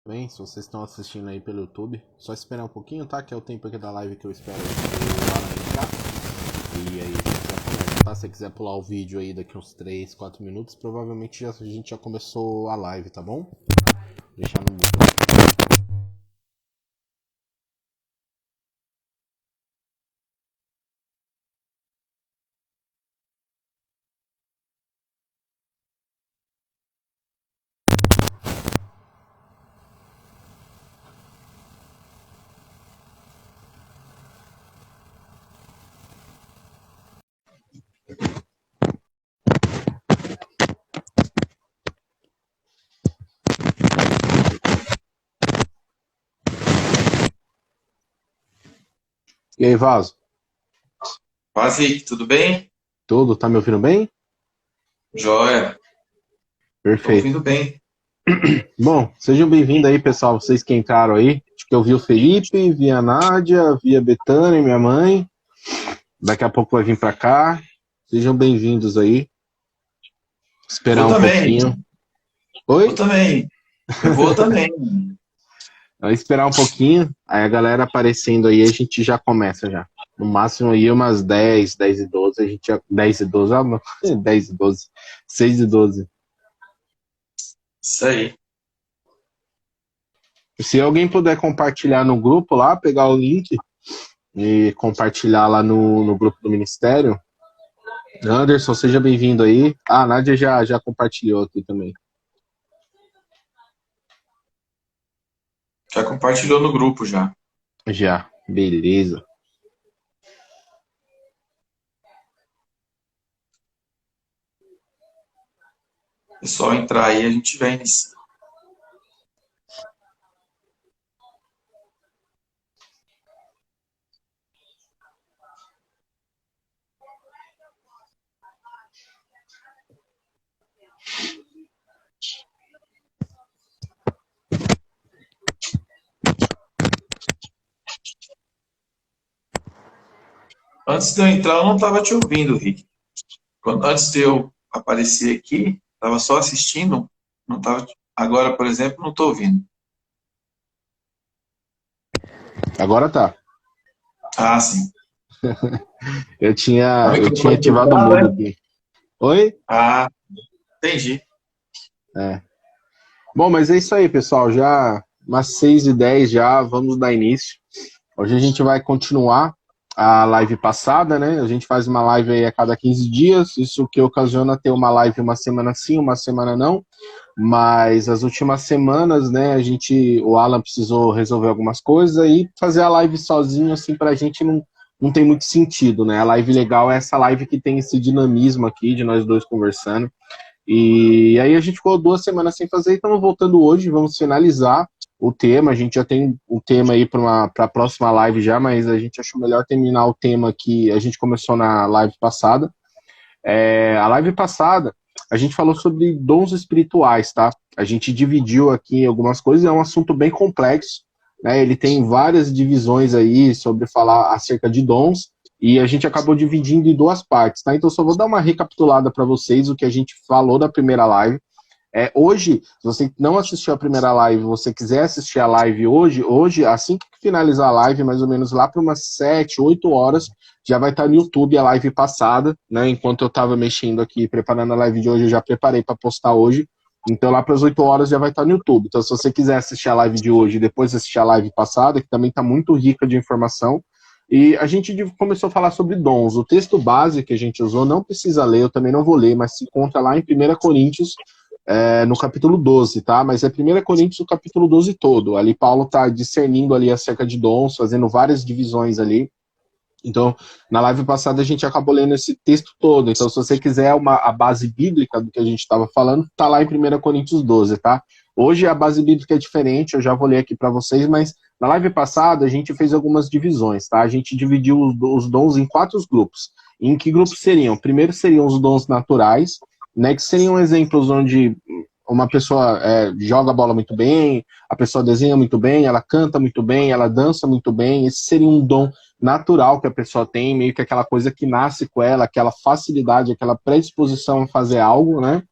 Bem, se vocês estão assistindo aí pelo YouTube, só esperar um pouquinho, tá? Que é o tempo aqui da live que eu espero o Alan entrar. E aí a gente já começa, tá? Se você quiser pular o vídeo aí daqui uns 3, 4 minutos, provavelmente a gente já começou a live, tá bom? Vou deixar no mudo. E aí, Vaso? Faz aí, tudo bem? Tudo? Tá me ouvindo bem? Joia, tô Perfeito. ouvindo bem. Bom, sejam bem-vindos aí, pessoal, vocês que entraram aí. Acho que eu vi o Felipe, vi a Nádia, vi a Betânia, minha mãe. Daqui a pouco vai vir pra cá. Sejam bem-vindos aí. Esperar Vou um também, pouquinho. vou Oi? também, eu vou também. Vai esperar um pouquinho, aí a galera aparecendo aí, a gente já começa já. No máximo aí umas 10, 10 e 12, a gente já, 10 e 12, ah, não, 10 e 12, 6 e 12. Isso aí. Se alguém puder compartilhar no grupo lá, pegar o link e compartilhar lá no grupo do Ministério. Anderson, seja bem-vindo aí. Ah, a Nádia já compartilhou aqui também. Já compartilhou no grupo já. Já, beleza. É só entrar aí, a gente vem nisso. Antes de eu entrar, eu não estava te ouvindo, Rick. Antes de eu aparecer aqui, estava só assistindo, não tava, agora, por exemplo, não estou ouvindo. Agora tá. Ah, sim. Eu É o tinha microfone ativado o fechado, mudo né? aqui. Oi? Ah, entendi. É. Bom, mas é isso aí, pessoal. Já umas 6h10 já, vamos dar início. Hoje a gente vai continuar a live passada, né? A gente faz uma live aí a cada 15 dias, isso que ocasiona ter uma live uma semana sim, uma semana não. Mas as últimas semanas, né, o Alan precisou resolver algumas coisas e fazer a live sozinho, assim, pra gente não tem muito sentido, né? A live legal é essa live que tem esse dinamismo aqui de nós dois conversando. E aí a gente ficou 2 semanas sem fazer, e estamos voltando hoje, vamos finalizar o tema. A gente já tem o tema aí para a próxima live já, mas a gente achou melhor terminar o tema que a gente começou na live passada. A live passada, a gente falou sobre dons espirituais, tá? A gente dividiu aqui algumas coisas, é um assunto bem complexo, né? Ele tem várias divisões aí sobre falar acerca de dons, e a gente acabou dividindo em duas partes, tá? Então, só vou dar uma recapitulada para vocês o que a gente falou da primeira live. Hoje, se você não assistiu a primeira live, você quiser assistir a live hoje, assim que finalizar a live, mais ou menos lá para umas 7, 8 horas, já vai estar no YouTube a live passada, né? Enquanto eu estava mexendo aqui, preparando a live de hoje, eu já preparei para postar hoje. Então, lá para as 8 horas já vai estar no YouTube. Então, se você quiser assistir a live de hoje e depois assistir a live passada, que também está muito rica de informação. E a gente começou a falar sobre dons. O texto base que a gente usou não precisa ler, eu também não vou ler, mas se encontra lá em 1 Coríntios, no capítulo 12, tá? Mas é 1 Coríntios, o capítulo 12 todo. Ali Paulo está discernindo ali acerca de dons, fazendo várias divisões ali. Então, na live passada a gente acabou lendo esse texto todo. Então, se você quiser a base bíblica do que a gente estava falando, tá lá em 1 Coríntios 12, tá? Hoje a base bíblica é diferente, eu já vou ler aqui para vocês, mas na live passada a gente fez algumas divisões, tá? A gente dividiu os dons em 4 grupos. Em que grupos seriam? Primeiro seriam os dons naturais, né? Que seriam exemplos onde uma pessoa joga a bola muito bem, a pessoa desenha muito bem, ela canta muito bem, ela dança muito bem. Esse seria um dom natural que a pessoa tem, meio que aquela coisa que nasce com ela, aquela facilidade, aquela predisposição a fazer algo, né?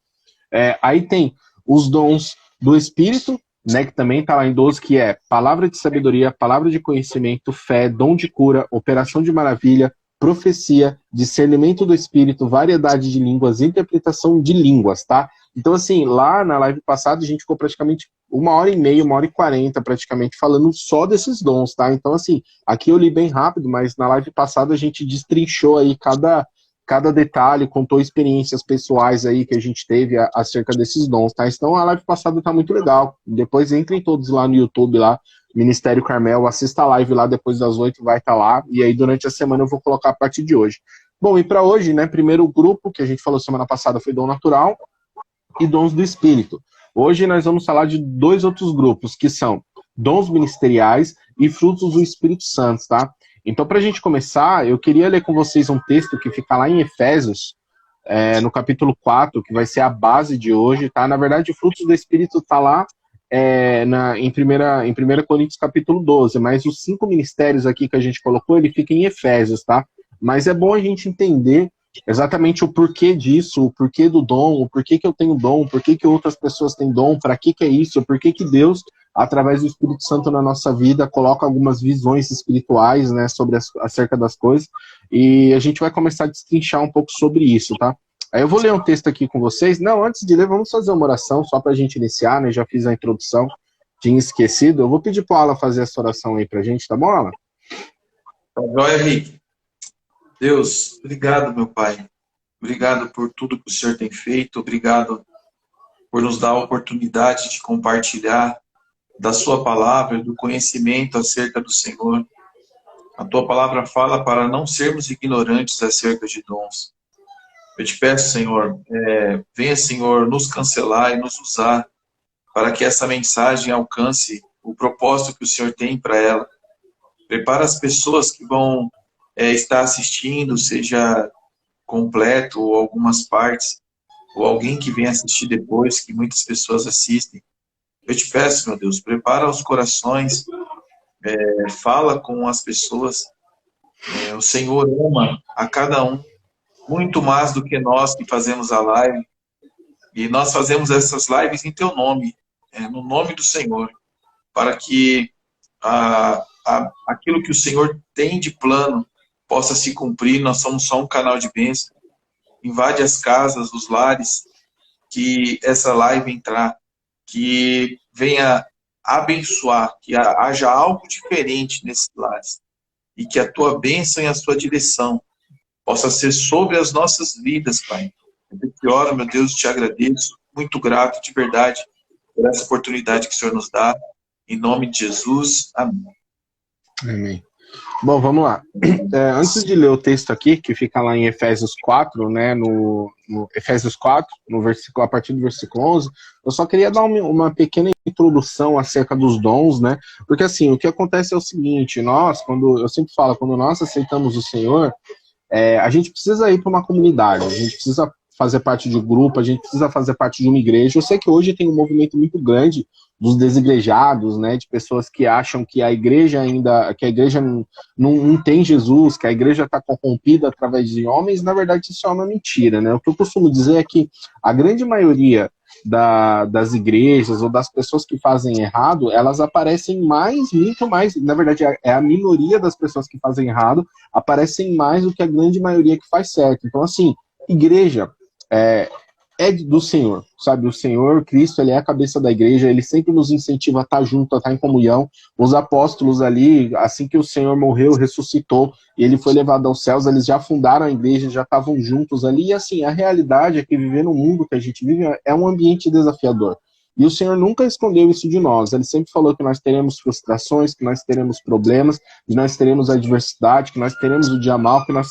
Aí tem os dons do espírito, né, que também está lá em 12, que é palavra de sabedoria, palavra de conhecimento, fé, dom de cura, operação de maravilha, profecia, discernimento do espírito, variedade de línguas, interpretação de línguas, tá? Então, assim, lá na live passada a gente ficou praticamente 1h30, 1h40 praticamente falando só desses dons, tá? Então, assim, aqui eu li bem rápido, mas na live passada a gente destrinchou aí cada detalhe, contou experiências pessoais aí que a gente teve acerca desses dons, tá? Então a live passada tá muito legal. Depois entrem todos lá no YouTube, lá, Ministério Carmel, assista a live lá depois das 8, vai estar lá. E aí durante a semana eu vou colocar a partir de hoje. Bom, e para hoje, né, primeiro grupo que a gente falou semana passada foi dom natural e dons do Espírito. Hoje nós vamos falar de 2 outros grupos, que são dons ministeriais e frutos do Espírito Santo, tá? Então, para a gente começar, eu queria ler com vocês um texto que fica lá em Efésios, no capítulo 4, que vai ser a base de hoje, tá? Na verdade, frutos do Espírito está lá em 1 Coríntios capítulo 12, mas os 5 ministérios aqui que a gente colocou, ele fica em Efésios, tá? Mas é bom a gente entender exatamente o porquê disso, o porquê do dom, o porquê que eu tenho dom, o porquê que outras pessoas têm dom, para que é isso, o porquê que Deus, através do Espírito Santo na nossa vida, coloca algumas visões espirituais, né, acerca das coisas, e a gente vai começar a destrinchar um pouco sobre isso, tá? Aí eu vou ler um texto aqui com vocês. Não, antes de ler, vamos fazer uma oração, só para a gente iniciar, né, já fiz a introdução, tinha esquecido, eu vou pedir para o Alan fazer essa oração aí pra gente, tá bom, Alan? Tá joia, Henrique. Deus, obrigado, meu Pai. Obrigado por tudo que o Senhor tem feito. Obrigado por nos dar a oportunidade de compartilhar da sua palavra, do conhecimento acerca do Senhor. A tua palavra fala para não sermos ignorantes acerca de dons. Eu te peço, Senhor, venha, Senhor, nos cancelar e nos usar para que essa mensagem alcance o propósito que o Senhor tem para ela. Prepara as pessoas que vão estar assistindo, seja completo ou algumas partes, ou alguém que vem assistir depois, que muitas pessoas assistem. Eu te peço, meu Deus, prepara os corações, fala com as pessoas. O Senhor ama a cada um, muito mais do que nós que fazemos a live. E nós fazemos essas lives em teu nome, no nome do Senhor, para que aquilo que o Senhor tem de plano possa se cumprir. Nós somos só um canal de bênção. Invade as casas, os lares, que essa live entrar, que venha abençoar, que haja algo diferente nesses lares, e que a tua bênção e a sua direção possa ser sobre as nossas vidas, Pai. Eu te oro, meu Deus, te agradeço, muito grato, de verdade, por essa oportunidade que o Senhor nos dá. Em nome de Jesus, amém. Amém. Bom, vamos lá. Antes de ler o texto aqui, que fica lá em Efésios 4, né, no Efésios 4, no versículo, a partir do versículo 11, eu só queria dar uma pequena introdução acerca dos dons, né, porque assim, o que acontece é o seguinte, eu sempre falo, quando nós aceitamos o Senhor, a gente precisa ir para uma comunidade, a gente precisa fazer parte de um grupo, a gente precisa fazer parte de uma igreja. Eu sei que hoje tem um movimento muito grande dos desigrejados, né, de pessoas que acham que a igreja não tem Jesus, que a igreja está corrompida através de homens. Na verdade, isso é uma mentira, né? O que eu costumo dizer é que a grande maioria das igrejas ou das pessoas que fazem errado, elas aparecem muito mais, na verdade é a minoria das pessoas que fazem errado, aparecem mais do que a grande maioria que faz certo. Então, assim, igreja é do Senhor, sabe? O Senhor, Cristo, ele é a cabeça da igreja, ele sempre nos incentiva a estar junto, a estar em comunhão. Os apóstolos ali, assim que o Senhor morreu, ressuscitou, e ele foi levado aos céus, eles já fundaram a igreja, já estavam juntos ali, e assim, a realidade é que viver no mundo que a gente vive é um ambiente desafiador. E o Senhor nunca escondeu isso de nós. Ele sempre falou que nós teremos frustrações, que nós teremos problemas, que nós teremos adversidade, que nós teremos o dia mal, que nós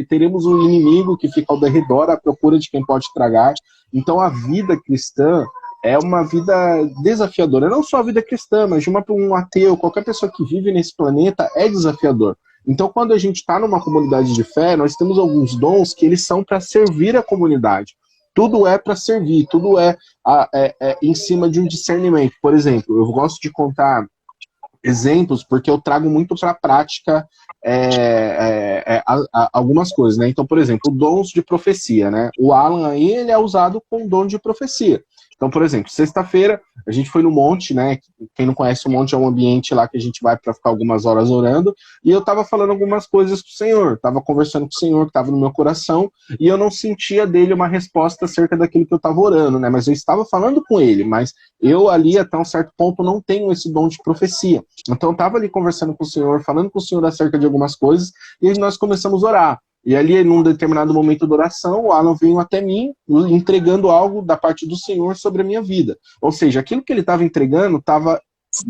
teremos um inimigo que fica ao redor à procura de quem pode tragar. Então a vida cristã é uma vida desafiadora. Não só a vida cristã, mas de um ateu, qualquer pessoa que vive nesse planeta é desafiador. Então quando a gente está numa comunidade de fé, nós temos alguns dons que eles são para servir a comunidade. Tudo é para servir, tudo é em cima de um discernimento. Por exemplo, eu gosto de contar exemplos porque eu trago muito para a prática algumas coisas, né? Então, por exemplo, dons de profecia, né? O Alan aí, ele é usado com dom de profecia. Então, por exemplo, sexta-feira a gente foi no monte, né? Quem não conhece o monte é um ambiente lá que a gente vai para ficar algumas horas orando, e eu estava falando algumas coisas com o Senhor, estava conversando com o Senhor que estava no meu coração, e eu não sentia dele uma resposta acerca daquilo que eu estava orando, né? Mas eu estava falando com ele, mas eu ali até um certo ponto não tenho esse dom de profecia. Então eu estava ali conversando com o Senhor, falando com o Senhor acerca de algumas coisas, e aí nós começamos a orar. E ali, num determinado momento da oração, o Alan veio até mim, entregando algo da parte do Senhor sobre a minha vida. Ou seja, aquilo que ele estava entregando estava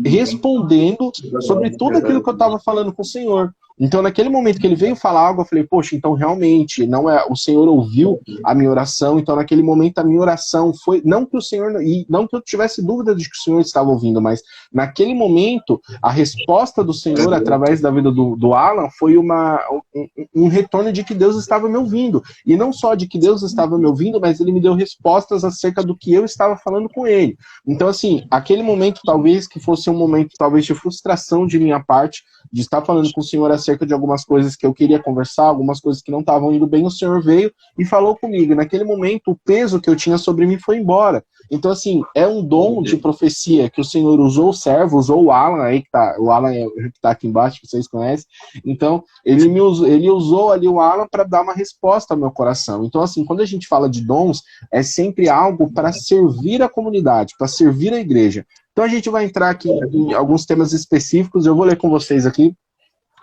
respondendo sobre tudo aquilo que eu estava falando com o Senhor. Então, naquele momento que ele veio falar algo, eu falei, poxa, então realmente, não é, o Senhor ouviu a minha oração, então naquele momento a minha oração foi, não que o Senhor, e não que eu tivesse dúvida de que o Senhor estava ouvindo, mas naquele momento, a resposta do Senhor, através da vida do Alan, foi um retorno de que Deus estava me ouvindo. E não só de que Deus estava me ouvindo, mas ele me deu respostas acerca do que eu estava falando com ele. Então, assim, aquele momento talvez que fosse um momento talvez de frustração de minha parte, de estar falando com o Senhor acerca de algumas coisas que eu queria conversar, algumas coisas que não estavam indo bem, o Senhor veio e falou comigo. E naquele momento, o peso que eu tinha sobre mim foi embora. Então, assim, é um dom de profecia que o Senhor usou o servo, usou o Alan, aí que tá, o Alan é o que tá aqui embaixo, que vocês conhecem. Então, ele usou ali o Alan para dar uma resposta ao meu coração. Então, assim, quando a gente fala de dons, é sempre algo para servir a comunidade, para servir a igreja. Então a gente vai entrar aqui em alguns temas específicos, eu vou ler com vocês aqui,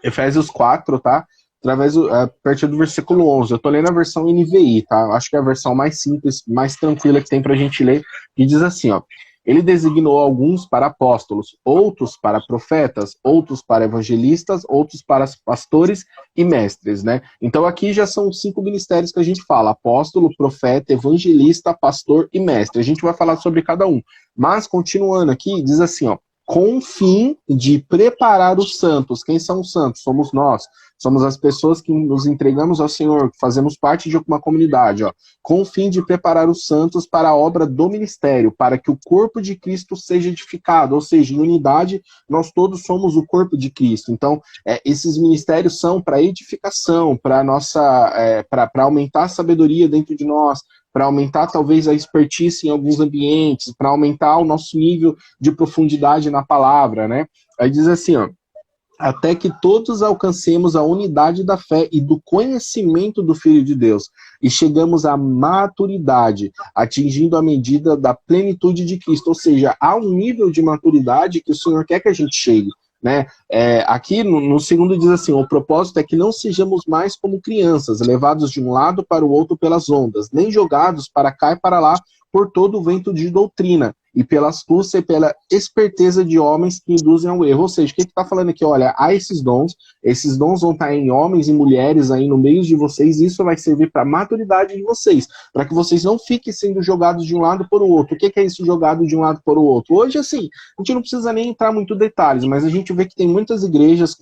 Efésios 4, tá? A partir do versículo 11, eu tô lendo a versão NVI, tá? Acho que é a versão mais simples, mais tranquila que tem pra gente ler, que diz assim, ó, ele designou alguns para apóstolos, outros para profetas, outros para evangelistas, outros para pastores e mestres, né? Então aqui já são 5 ministérios que a gente fala, apóstolo, profeta, evangelista, pastor e mestre. A gente vai falar sobre cada um. Mas, continuando aqui, diz assim, ó, com o fim de preparar os santos. Quem são os santos? Somos nós. Somos as pessoas que nos entregamos ao Senhor, que fazemos parte de uma comunidade, ó, com o fim de preparar os santos para a obra do ministério, para que o corpo de Cristo seja edificado, ou seja, em unidade, nós todos somos o corpo de Cristo. Então, esses ministérios são para edificação, para para aumentar a sabedoria dentro de nós, para aumentar talvez a expertise em alguns ambientes, para aumentar o nosso nível de profundidade na palavra, né? Aí diz assim, ó, até que todos alcancemos a unidade da fé e do conhecimento do Filho de Deus, e chegamos à maturidade, atingindo a medida da plenitude de Cristo, ou seja, há um nível de maturidade que o Senhor quer que a gente chegue, né? Aqui no segundo diz assim, o propósito é que não sejamos mais como crianças, levados de um lado para o outro pelas ondas, nem jogados para cá e para lá por todo o vento de doutrina, e pela astúcia e pela esperteza de homens que induzem ao erro. Ou seja, o que está falando aqui? Olha, há esses dons vão estar em homens e mulheres aí no meio de vocês, e isso vai servir para a maturidade de vocês, para que vocês não fiquem sendo jogados de um lado para o outro. O que é isso, jogado de um lado para o outro? Hoje, assim, a gente não precisa nem entrar muito em detalhes, mas a gente vê que tem muitas igrejas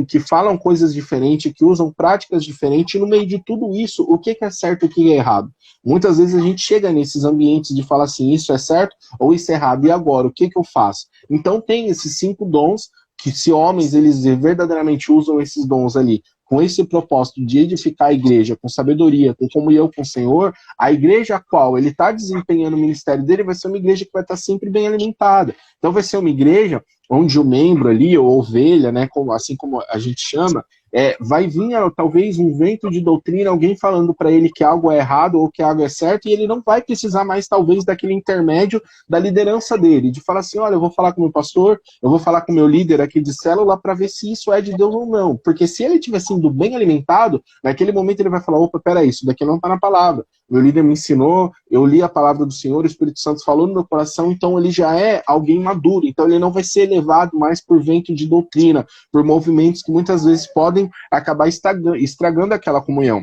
que falam coisas diferentes, que usam práticas diferentes, e no meio de tudo isso, o que é certo e o que é errado? Muitas vezes a gente chega nesses ambientes de falar assim, isso é certo ou isso é errado, e agora, o que eu faço? Então tem esses 5 dons, que se homens, eles verdadeiramente usam esses dons ali, com esse propósito de edificar a igreja, com sabedoria, com comunhão com o Senhor, a igreja a qual ele está desempenhando o ministério dele vai ser uma igreja que vai estar sempre bem alimentada. Então vai ser uma igreja onde o membro ali, ou ovelha, né, assim como a gente chama, vai vir talvez um vento de doutrina, alguém falando para ele que algo é errado ou que algo é certo, e ele não vai precisar mais talvez daquele intermédio da liderança dele, de falar assim, olha, eu vou falar com o meu pastor, eu vou falar com o meu líder aqui de célula para ver se isso é de Deus ou não, porque se ele estiver sendo bem alimentado, naquele momento ele vai falar, opa, peraí, isso daqui não está na palavra, meu líder me ensinou, eu li a palavra do Senhor, o Espírito Santo falou no meu coração, então ele já é alguém maduro, então ele não vai ser levado mais por vento de doutrina, por movimentos que muitas vezes podem acabar estragando aquela comunhão.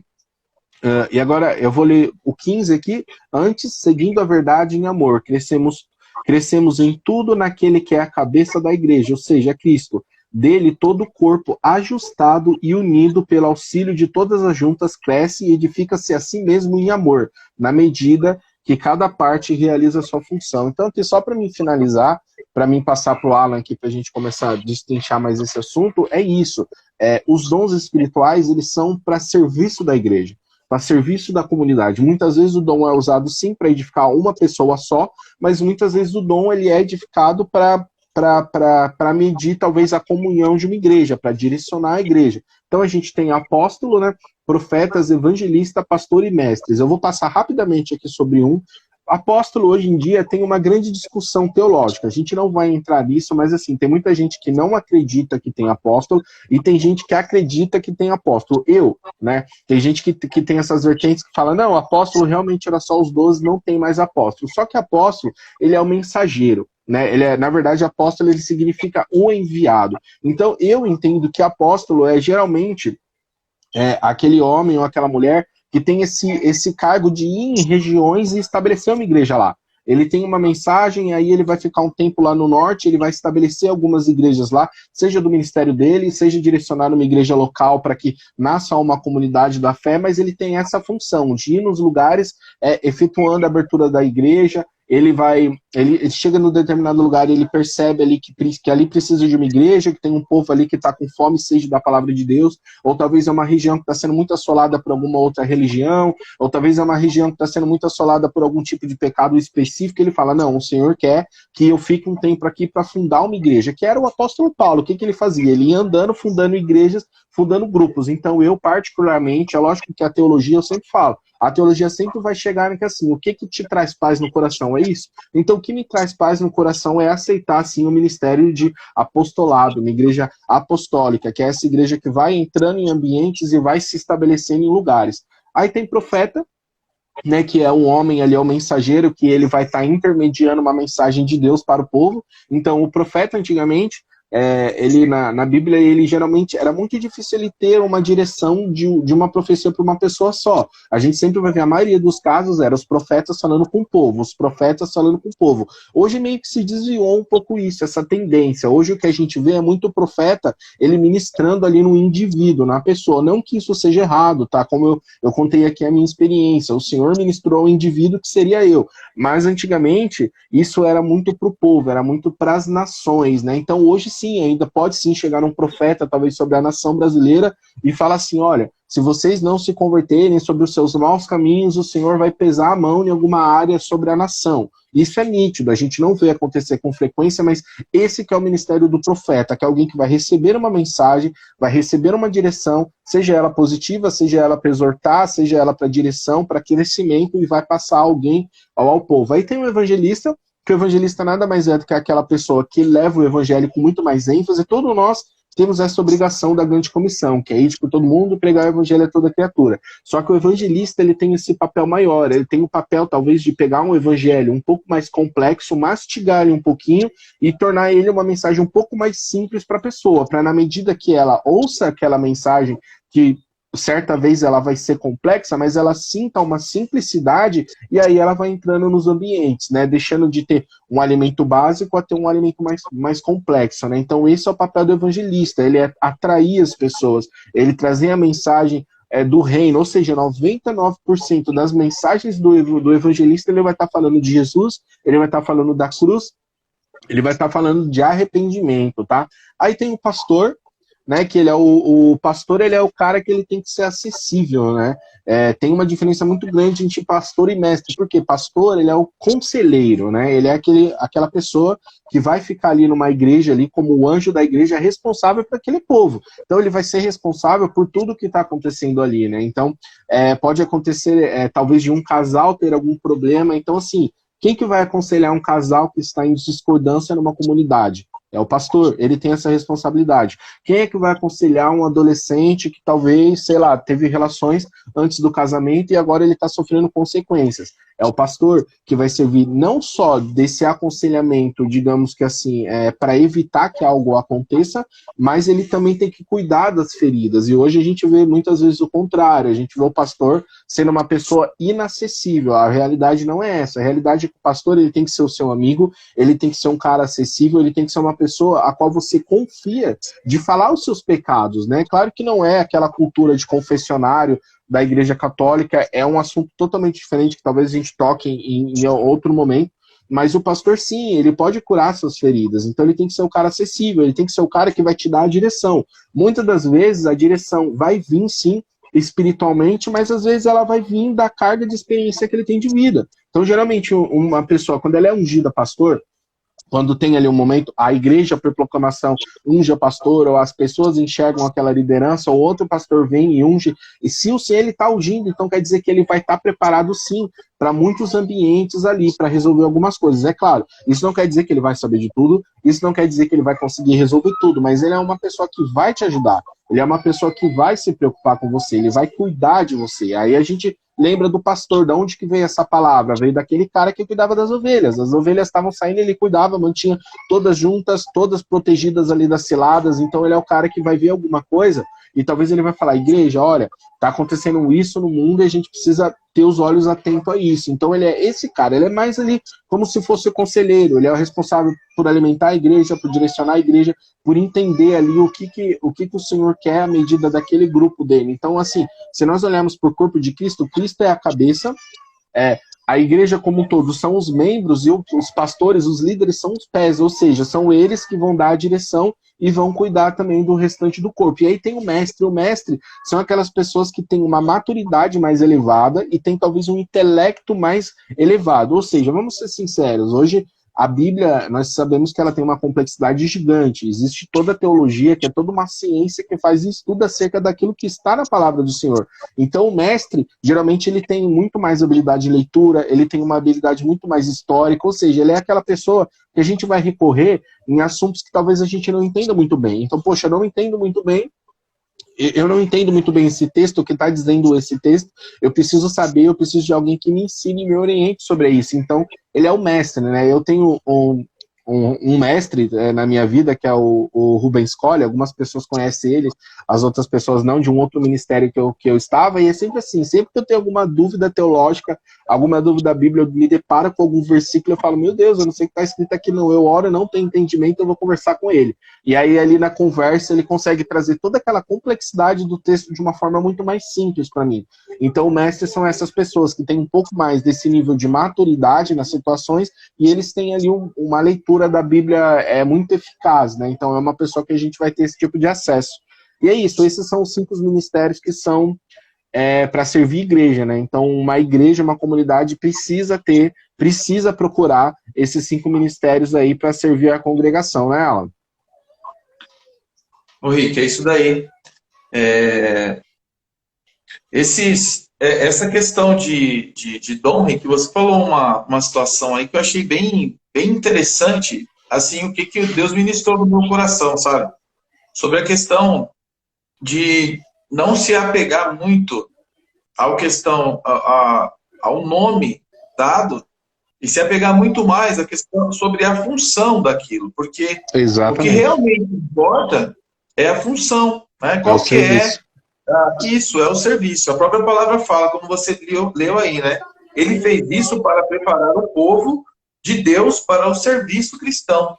E agora eu vou ler o 15 aqui. Antes, seguindo a verdade em amor, crescemos em tudo naquele que é a cabeça da igreja, ou seja, Cristo. Dele todo o corpo ajustado e unido pelo auxílio de todas as juntas cresce e edifica-se a si mesmo em amor, na medida que cada parte realiza a sua função. Então, aqui só para mim finalizar, para mim passar para o Alan aqui, para a gente começar a destrinchar mais esse assunto, é isso. Os dons espirituais, eles são para serviço da igreja. para serviço da comunidade. Muitas vezes o dom é usado sim para edificar uma pessoa só, mas muitas vezes o dom ele é edificado para medir talvez a comunhão de uma igreja, para direcionar a igreja. Então a gente tem apóstolo, né, profetas, evangelista, pastor e mestres. Eu vou passar rapidamente aqui sobre um. Apóstolo, hoje em dia, tem uma grande discussão teológica. A gente não vai entrar nisso, mas assim, tem muita gente que não acredita que tem apóstolo e tem gente que acredita que tem apóstolo. Né? Tem gente que tem essas vertentes que fala, não, apóstolo realmente era só os 12, não tem mais apóstolo. Só que apóstolo, ele é o mensageiro. Né? Ele é, na verdade, apóstolo ele significa o enviado. Então, eu entendo que apóstolo é geralmente aquele homem ou aquela mulher que tem esse cargo de ir em regiões e estabelecer uma igreja lá. Ele tem uma mensagem, aí ele vai ficar um tempo lá no norte, ele vai estabelecer algumas igrejas lá, seja do ministério dele, seja direcionar uma igreja local para que nasça uma comunidade da fé, mas ele tem essa função de ir nos lugares, efetuando a abertura da igreja. Ele chega num determinado lugar e ele percebe ali que ali precisa de uma igreja, que tem um povo ali que está com fome e sede da palavra de Deus, ou talvez é uma região que está sendo muito assolada por alguma outra religião, ou talvez é uma região que está sendo muito assolada por algum tipo de pecado específico. Ele fala, não, o Senhor quer que eu fique um tempo aqui para fundar uma igreja, que era o apóstolo Paulo. O que ele fazia? Ele ia andando, fundando igrejas, fundando grupos. Então eu particularmente, é lógico que a teologia eu sempre falo, a teologia sempre vai chegar em que assim, o que te traz paz no coração? É isso? Então o que me traz paz no coração é aceitar assim o ministério de apostolado, uma igreja apostólica, que é essa igreja que vai entrando em ambientes e vai se estabelecendo em lugares. Aí tem profeta, né, que é um homem ali, é o mensageiro, que ele vai estar intermediando uma mensagem de Deus para o povo. Então o profeta antigamente, ele na Bíblia, ele geralmente, era muito difícil ele ter uma direção de uma profecia para uma pessoa só. A gente sempre vai ver, a maioria dos casos era os profetas falando com o povo, os profetas falando com o povo. Hoje meio que se desviou um pouco isso, essa tendência. Hoje o que a gente vê é muito profeta, ele ministrando ali no indivíduo, na pessoa. Não que isso seja errado, tá? Como eu contei aqui a minha experiência, o Senhor ministrou ao indivíduo que seria eu. Mas antigamente, isso era muito para o povo, era muito para as nações, né? Então hoje sim, ainda pode sim chegar um profeta, talvez sobre a nação brasileira, e falar assim, olha, se vocês não se converterem sobre os seus maus caminhos, o Senhor vai pesar a mão em alguma área sobre a nação. Isso é nítido, a gente não vê acontecer com frequência, mas esse que é o ministério do profeta, que é alguém que vai receber uma mensagem, vai receber uma direção, seja ela positiva, seja ela para exortar, seja ela para direção, para crescimento, e vai passar alguém ao povo. Aí tem um evangelista, que o evangelista nada mais é do que aquela pessoa que leva o evangelho com muito mais ênfase. Todos nós temos essa obrigação da grande comissão, que é ir por todo mundo, pregar o evangelho a toda criatura. Só que o evangelista, ele tem esse papel maior, ele tem o papel, talvez, de pegar um evangelho um pouco mais complexo, mastigar ele um pouquinho e tornar ele uma mensagem um pouco mais simples para a pessoa, para na medida que ela ouça aquela mensagem que certa vez ela vai ser complexa, mas ela sinta uma simplicidade e aí ela vai entrando nos ambientes, né? Deixando de ter um alimento básico a ter um alimento mais complexo, né? Então esse é o papel do evangelista, ele é atrair as pessoas, ele trazer a mensagem do reino, ou seja, 99% das mensagens do evangelista ele vai estar falando de Jesus, ele vai estar falando da cruz, ele vai estar falando de arrependimento, tá? Aí tem o pastor, né, que ele é o pastor, ele é o cara que ele tem que ser acessível, né? Tem uma diferença muito grande entre pastor e mestre, porque pastor, ele é o conselheiro, né? Ele é aquela pessoa que vai ficar ali numa igreja, ali como o anjo da igreja, responsável por aquele povo. Então ele vai ser responsável por tudo que está acontecendo ali, né? Então pode acontecer, talvez, de um casal ter algum problema. Então, assim, quem que vai aconselhar um casal que está em discordância numa comunidade? É o pastor, ele tem essa responsabilidade. Quem é que vai aconselhar um adolescente que talvez, sei lá, teve relações antes do casamento e agora ele está sofrendo consequências? É o pastor que vai servir não só desse aconselhamento, digamos que assim, para evitar que algo aconteça, mas ele também tem que cuidar das feridas. E hoje a gente vê muitas vezes o contrário, a gente vê o pastor sendo uma pessoa inacessível. A realidade não é essa. A realidade é que o pastor, ele tem que ser o seu amigo, ele tem que ser um cara acessível, ele tem que ser uma pessoa a qual você confia de falar os seus pecados, né? Claro que não é aquela cultura de confessionário da Igreja Católica, é um assunto totalmente diferente, que talvez a gente toque em outro momento, mas o pastor sim, ele pode curar suas feridas, então ele tem que ser o cara acessível, ele tem que ser o cara que vai te dar a direção. Muitas das vezes a direção vai vir sim espiritualmente, mas às vezes ela vai vir da carga de experiência que ele tem de vida. Então, geralmente, uma pessoa, quando ela é ungida pastor, quando tem ali um momento, a igreja, por proclamação, unge o pastor, ou as pessoas enxergam aquela liderança, ou outro pastor vem e unge, e se ele está ungindo, então quer dizer que ele vai estar preparado sim, para muitos ambientes ali, para resolver algumas coisas. É claro, isso não quer dizer que ele vai saber de tudo, isso não quer dizer que ele vai conseguir resolver tudo, mas ele é uma pessoa que vai te ajudar, ele é uma pessoa que vai se preocupar com você, ele vai cuidar de você. Aí a gente lembra do pastor, de onde que veio essa palavra? Veio daquele cara que cuidava das ovelhas. As ovelhas estavam saindo, ele cuidava, mantinha todas juntas, todas protegidas ali das ciladas. Então ele é o cara que vai ver alguma coisa e talvez ele vai falar, igreja, olha, tá acontecendo isso no mundo e a gente precisa ter os olhos atentos a isso. Então ele é esse cara, ele é mais ali como se fosse o conselheiro, ele é o responsável por alimentar a igreja, por direcionar a igreja, por entender ali o que o Senhor quer à medida daquele grupo dele. Então, assim, se nós olharmos para o corpo de Cristo, Cristo é a cabeça, a igreja como um todo são os membros e os pastores, os líderes são os pés, ou seja, são eles que vão dar a direção e vão cuidar também do restante do corpo. E aí tem o mestre são aquelas pessoas que têm uma maturidade mais elevada e têm talvez um intelecto mais elevado, ou seja, vamos ser sinceros, hoje a Bíblia, nós sabemos que ela tem uma complexidade gigante, existe toda a teologia, que é toda uma ciência que faz estudo acerca daquilo que está na palavra do Senhor. Então o mestre, geralmente ele tem muito mais habilidade de leitura, ele tem uma habilidade muito mais histórica, ou seja, ele é aquela pessoa que a gente vai recorrer em assuntos que talvez a gente não entenda muito bem. Então, poxa, eu não entendo muito bem esse texto, o que está dizendo esse texto, eu preciso saber, eu preciso de alguém que me ensine e me oriente sobre isso. Então, ele é o mestre, né? Eu tenho um mestre na minha vida, que é o Rubens Colli, algumas pessoas conhecem ele, as outras pessoas não, de um outro ministério que eu estava, e é sempre assim, sempre que eu tenho alguma dúvida teológica, alguma dúvida da Bíblia, eu me deparo com algum versículo, eu falo, meu Deus, eu não sei o que está escrito aqui não, eu oro, não tenho entendimento, eu vou conversar com ele. E aí ali na conversa ele consegue trazer toda aquela complexidade do texto de uma forma muito mais simples para mim. Então o mestre são essas pessoas que têm um pouco mais desse nível de maturidade nas situações, e eles têm ali uma leitura da Bíblia muito eficaz, né? Então é uma pessoa que a gente vai ter esse tipo de acesso. E é isso, esses são os 5 ministérios que são para servir igreja, né? Então uma igreja, uma comunidade precisa procurar esses 5 ministérios aí para servir a congregação, né, Alan? Ô Rick, é isso daí. Essa questão de dom, Rick, você falou uma situação aí que eu achei bem interessante, assim, o que Deus ministrou no meu coração, sabe? Sobre a questão de não se apegar muito ao nome dado e se apegar muito mais à questão sobre a função daquilo, porque o que realmente importa é a função, né? Qual que é? Isso, é o serviço. A própria palavra fala, como você leu aí, né? Ele fez isso para preparar o povo de Deus para o serviço cristão.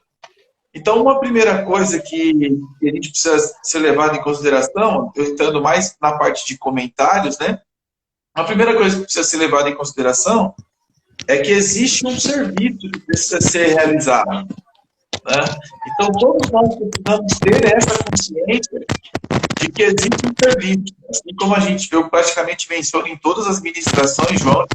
Então, uma primeira coisa que a gente precisa ser levado em consideração, eu entrando mais na parte de comentários, né? A primeira coisa que precisa ser levada em consideração é que existe um serviço que precisa ser realizado, né? Então, todos nós precisamos ter essa consciência de que existe um serviço. Assim como eu praticamente menciono em todas as ministrações, João,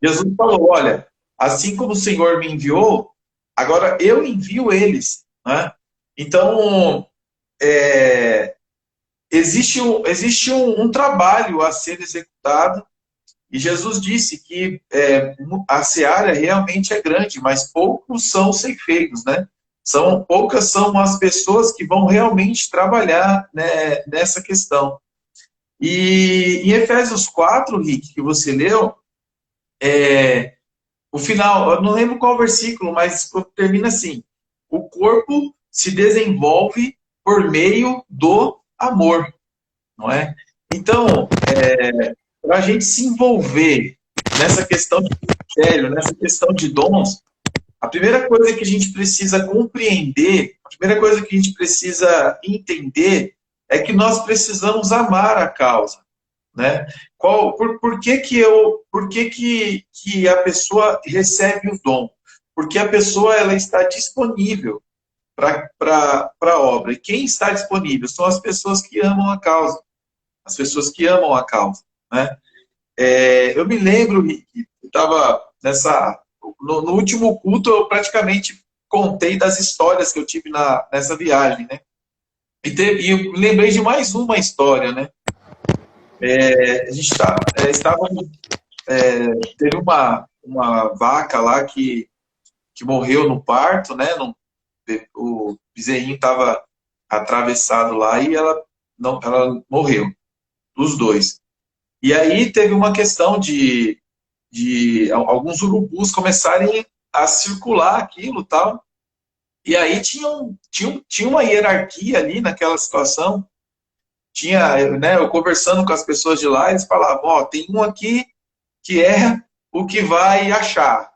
Jesus falou, olha, assim como o Senhor me enviou, agora eu envio eles, né? Então, existe um trabalho a ser executado, e Jesus disse que a seara realmente é grande, mas poucos são ceifeiros, né? Poucas são as pessoas que vão realmente trabalhar, né, nessa questão. E em Efésios 4, Rick, que você leu, o final, eu não lembro qual versículo, mas termina assim: o corpo se desenvolve por meio do amor, não é? Então, para a gente se envolver nessa questão de ministério, nessa questão de dons, a primeira coisa que a gente precisa compreender, a primeira coisa que a gente precisa entender é que nós precisamos amar a causa, né? Por que a pessoa recebe o dom? Porque a pessoa ela está disponível para a obra. E quem está disponível são as pessoas que amam a causa. as pessoas que amam a causa, né? Eu me lembro, Rick, eu estava no último culto, eu praticamente contei das histórias que eu tive nessa viagem, né? E eu lembrei de mais uma história, né? A gente teve uma vaca lá que morreu no parto, né? O bezerrinho estava atravessado lá e ela morreu, os dois. E aí teve uma questão de alguns urubus começarem a circular aquilo e tal. E aí tinha uma hierarquia ali naquela situação. Tinha, né, eu conversando com as pessoas de lá, eles falavam, ó, tem um aqui que é o que vai achar.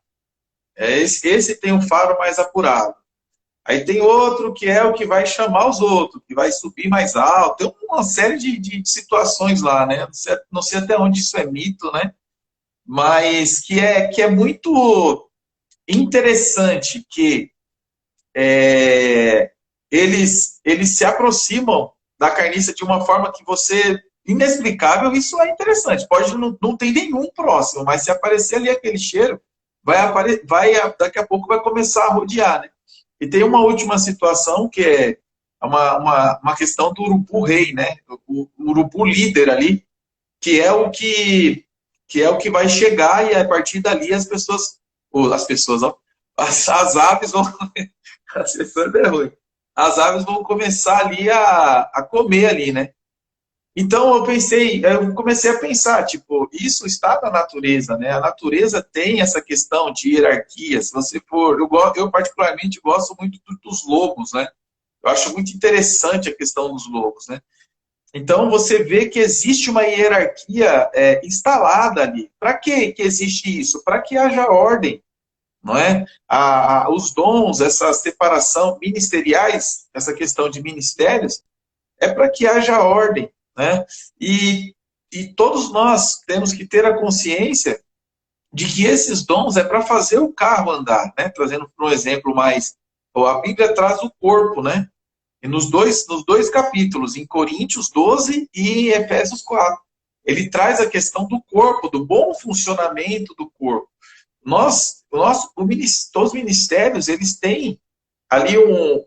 Esse tem um faro mais apurado. Aí tem outro que é o que vai chamar os outros, que vai subir mais alto. Tem uma série de situações lá, né? Não sei até onde isso é mito, né? Mas que é muito interessante que eles se aproximam da carniça de uma forma que você... Inexplicável, isso é interessante. Pode não ter nenhum próximo, mas se aparecer ali aquele cheiro, daqui a pouco vai começar a rodear, né? E tem uma última situação que é uma questão do urubu rei, né? O urubu líder ali, que é o que vai chegar, e a partir dali ó, as aves vão as pessoas é ruim. As aves vão começar ali a comer ali, né? Então eu comecei a pensar, tipo, isso está na natureza, né? A natureza tem essa questão de hierarquia. Se você for, eu particularmente gosto muito dos lobos, né? Eu acho muito interessante a questão dos lobos, né? Então você vê que existe uma hierarquia instalada ali. Para que existe isso? Para que haja ordem, não é? Os dons, essa separação ministeriais, essa questão de ministérios, é para que haja ordem, né? E todos nós temos que ter a consciência de que esses dons é para fazer o carro andar, né? Trazendo para um exemplo mais... A Bíblia traz o corpo, né? E nos dois capítulos, em Coríntios 12 e Efésios 4, ele traz a questão do corpo, do bom funcionamento do corpo. Todos os ministérios, eles têm ali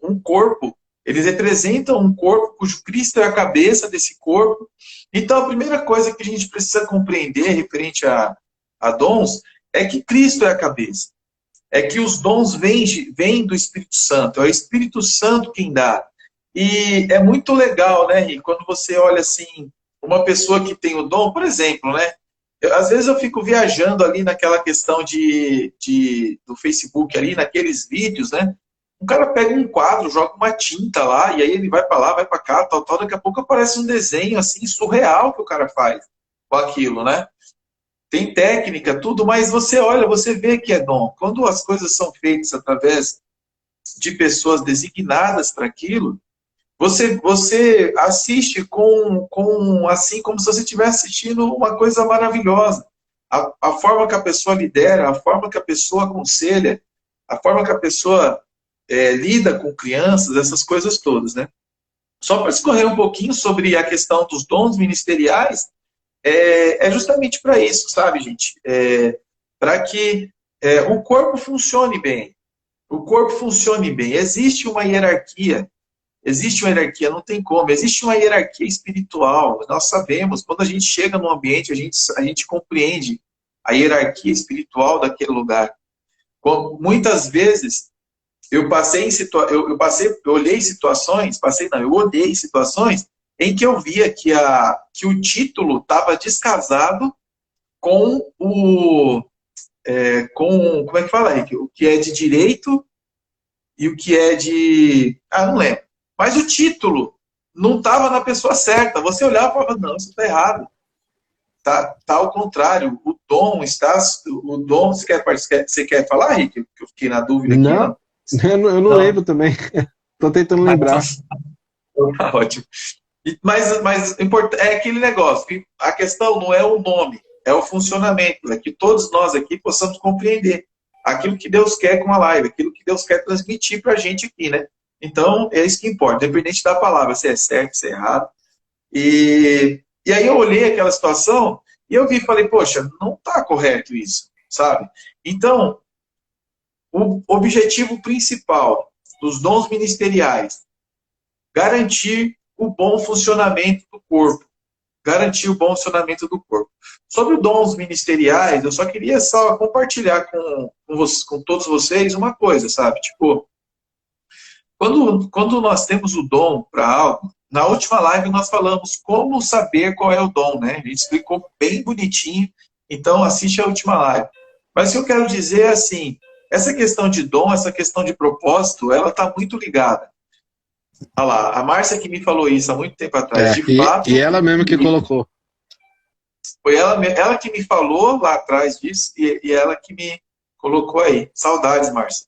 um corpo, eles representam um corpo cujo Cristo é a cabeça desse corpo. Então, a primeira coisa que a gente precisa compreender referente a dons é que Cristo é a cabeça. É que os dons vêm do Espírito Santo, é o Espírito Santo quem dá. E é muito legal, né, Rick, quando você olha assim, uma pessoa que tem o dom, por exemplo, né? Às vezes eu fico viajando ali naquela questão do Facebook ali, naqueles vídeos, né? Um cara pega um quadro, joga uma tinta lá, e aí ele vai para lá, vai para cá, tal, daqui a pouco aparece um desenho assim, surreal que o cara faz com aquilo, né? Tem técnica, tudo, mas você olha, você vê que é dom. Quando as coisas são feitas através de pessoas designadas para aquilo, você assiste assim, como se você estivesse assistindo uma coisa maravilhosa. A forma que a pessoa lidera, a forma que a pessoa aconselha, a forma que a pessoa lida com crianças, essas coisas todas, né? Só para escorrer um pouquinho sobre a questão dos dons ministeriais, justamente para isso, sabe, gente? Para que o corpo funcione bem. O corpo funcione bem. Existe uma hierarquia, não tem como. Existe uma hierarquia espiritual. Nós sabemos, quando a gente chega num ambiente, a gente compreende a hierarquia espiritual daquele lugar. Muitas vezes, eu olhei situações em que eu via que o título estava descasado com como é que fala, Rick? O que é de direito e o que é de... não lembro. Mas o título não estava na pessoa certa. Você olhava e falava, não, isso está errado. Tá ao contrário. O dom, você quer falar, Rick? Eu fiquei na dúvida aqui, não? Eu não lembro também. Estou tentando lembrar. Tá ótimo. Mas é aquele negócio, que a questão não é o nome, é o funcionamento, é que todos nós aqui possamos compreender aquilo que Deus quer com a live, aquilo que Deus quer transmitir para a gente aqui, né? Então, é isso que importa, independente da palavra, se é certo, se é errado. E E aí eu olhei aquela situação e eu vi e falei, poxa, não está correto isso, sabe? Então, o objetivo principal dos dons ministeriais, garantir o bom funcionamento do corpo. Garantir o bom funcionamento do corpo. Sobre os dons ministeriais, eu só queria só compartilhar com todos vocês uma coisa, sabe? Tipo, quando nós temos o dom para algo, na última live nós falamos como saber qual é o dom, né? A gente explicou bem bonitinho, então assiste a última live. Mas o que eu quero dizer é assim, essa questão de dom, essa questão de propósito, ela está muito ligada. Olha lá, a Márcia que me falou isso há muito tempo atrás. De fato, e ela mesmo que colocou. Foi ela que me falou lá atrás disso e ela que me colocou aí. Saudades, Márcia.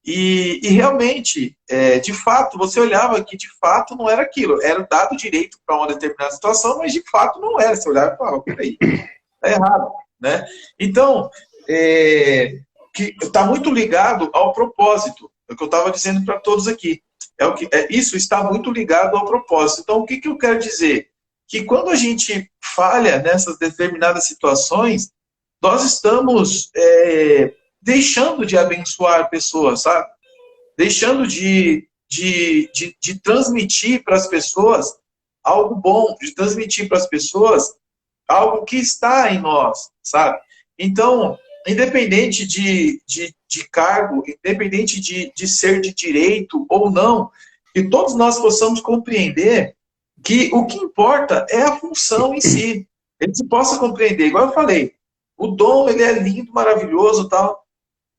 E realmente, de fato, você olhava que de fato não era aquilo. Era dado direito para uma determinada situação, mas de fato não era. Você olhava e falava, peraí, tá errado. Né? Então, que está muito ligado ao propósito. É o que eu estava dizendo para todos aqui. Isso está muito ligado ao propósito. Então, o que eu quero dizer? Que quando a gente falha nessas determinadas situações, nós estamos deixando de abençoar pessoas, sabe? Deixando de transmitir para as pessoas algo bom, de transmitir para as pessoas algo que está em nós, sabe? Então, independente de cargo, independente de ser de direito ou não, que todos nós possamos compreender que o que importa é a função em si. Ele se possa compreender, igual eu falei, o dom ele é lindo, maravilhoso, tal,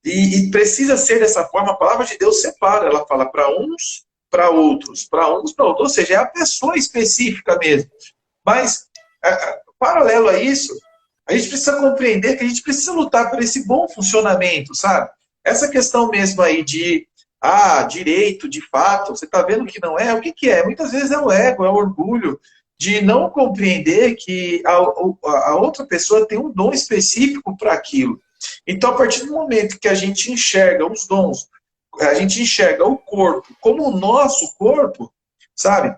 e precisa ser dessa forma. A palavra de Deus separa, ela fala para uns, para outros, ou seja, é a pessoa específica mesmo. Mas, paralelo a isso, a gente precisa compreender que a gente precisa lutar por esse bom funcionamento, sabe? Essa questão mesmo aí de direito, de fato, você está vendo que não é, o que é? Muitas vezes é o ego, é o orgulho de não compreender que a outra pessoa tem um dom específico para aquilo. Então, a partir do momento que a gente enxerga os dons, a gente enxerga o corpo como o nosso corpo, sabe?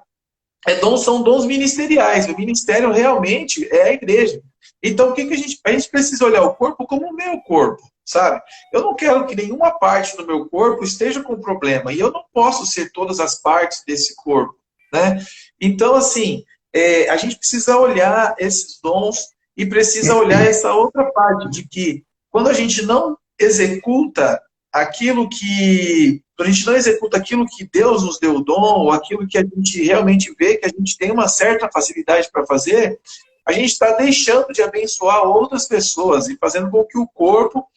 São dons ministeriais. O ministério realmente é a igreja. Então, o que a gente precisa olhar o corpo como o meu corpo, sabe? Eu não quero que nenhuma parte do meu corpo esteja com problema. E eu não posso ser todas as partes desse corpo, né? Então, assim, a gente precisa olhar esses dons e precisa olhar essa outra parte de que quando a gente não executa aquilo que Deus nos deu o dom, ou aquilo que a gente realmente vê que a gente tem uma certa facilidade para fazer, a gente está deixando de abençoar outras pessoas e fazendo com que o corpo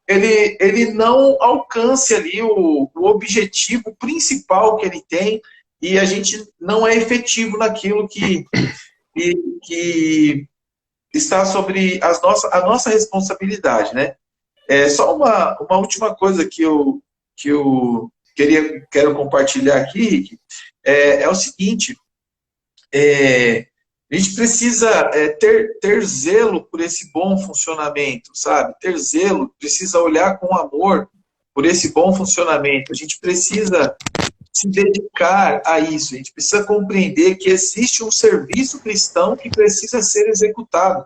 ele não alcance ali o objetivo principal que ele tem, e a gente não é efetivo naquilo que está sobre a nossa responsabilidade, né? Só uma última coisa que eu quero compartilhar aqui, Rick, é o seguinte, a gente precisa ter zelo por esse bom funcionamento, sabe? Ter zelo, precisa olhar com amor por esse bom funcionamento. A gente precisa se dedicar a isso. A gente precisa compreender que existe um serviço cristão que precisa ser executado,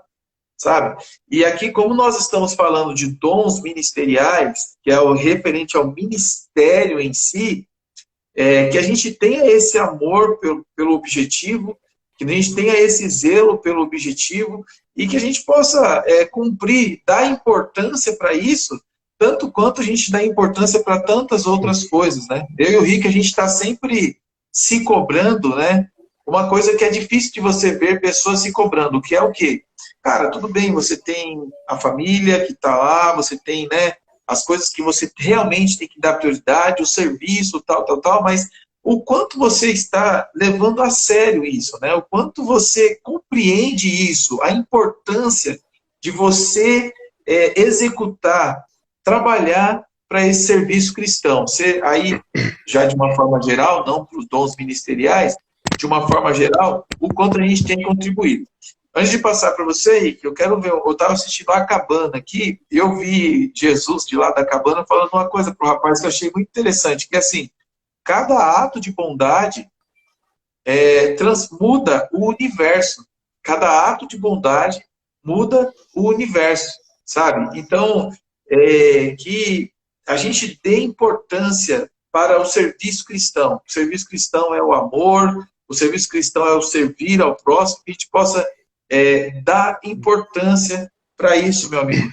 sabe? E aqui, como nós estamos falando de dons ministeriais, que é o referente ao ministério em si, que a gente tenha esse amor pelo objetivo, que a gente tenha esse zelo pelo objetivo e que a gente possa cumprir, dar importância para isso, tanto quanto a gente dá importância para tantas outras coisas, né? Eu e o Rick, a gente está sempre se cobrando, né? Uma coisa que é difícil de você ver pessoas se cobrando, que é o quê? Cara, tudo bem, você tem a família que está lá, você tem, né, as coisas que você realmente tem que dar prioridade, o serviço, tal, mas o quanto você está levando a sério isso, né? O quanto você compreende isso, a importância de você executar, trabalhar para esse serviço cristão. Você, aí, já de uma forma geral, não para os dons ministeriais, de uma forma geral, o quanto a gente tem contribuído. Antes de passar para você, Rick, eu quero ver, eu estava assistindo a cabana aqui, e eu vi Jesus de lá da cabana falando uma coisa para o rapaz que eu achei muito interessante, que é assim, cada ato de bondade transmuda o universo. cada ato de bondade muda o universo, sabe? Então, que a gente dê importância para o serviço cristão. O serviço cristão é o amor, o serviço cristão é o servir ao próximo, que a gente possa dar importância para isso, meu amigo.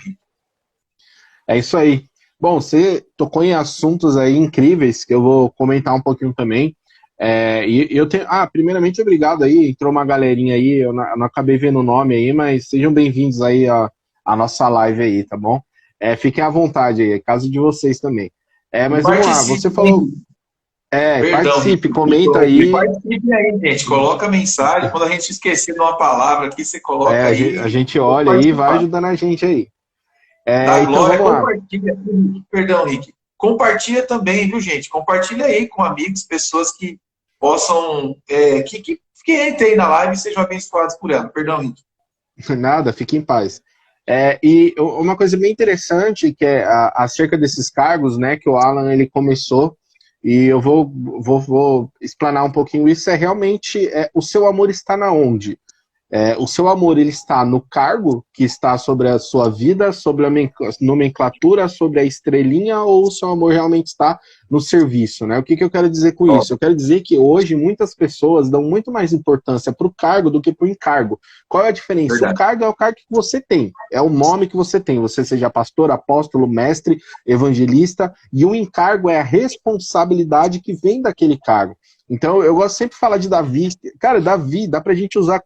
É isso aí. Bom, você tocou em assuntos aí incríveis, que eu vou comentar um pouquinho também. E eu tenho. Primeiramente, obrigado aí. Entrou uma galerinha aí, eu não acabei vendo o nome aí, mas sejam bem-vindos aí à nossa live aí, tá bom? Fiquem à vontade aí, é caso de vocês também. Mas vamos lá, você falou. Perdão, participe, comenta aí. Participe aí, gente. Coloca a mensagem. Quando a gente esquecer de uma palavra aqui, você coloca aí. A gente olha aí e vai ajudando a gente aí. Então Glória, vamos lá. Compartilha. Perdão, Rick. Compartilha também, viu, gente? Compartilha aí com amigos, pessoas que possam, que entrem aí na live e sejam abençoados por ela. Perdão, Rick. Nada, fique em paz. E uma coisa bem interessante que é acerca desses cargos, né, que o Alan ele começou, e eu vou explanar um pouquinho isso, realmente o seu amor está na onde? O seu amor ele está no cargo que está sobre a sua vida, sobre a nomenclatura, sobre a estrelinha, ou o seu amor realmente está no serviço, né? O que eu quero dizer com isso? Eu quero dizer que hoje muitas pessoas dão muito mais importância para o cargo do que para o encargo. Qual é a diferença? Verdade. O cargo é o cargo que você tem, é o nome que você tem, você seja pastor, apóstolo, mestre, evangelista, e o encargo é a responsabilidade que vem daquele cargo. Então, eu gosto sempre de falar de Davi. Cara, Davi, dá pra gente usar...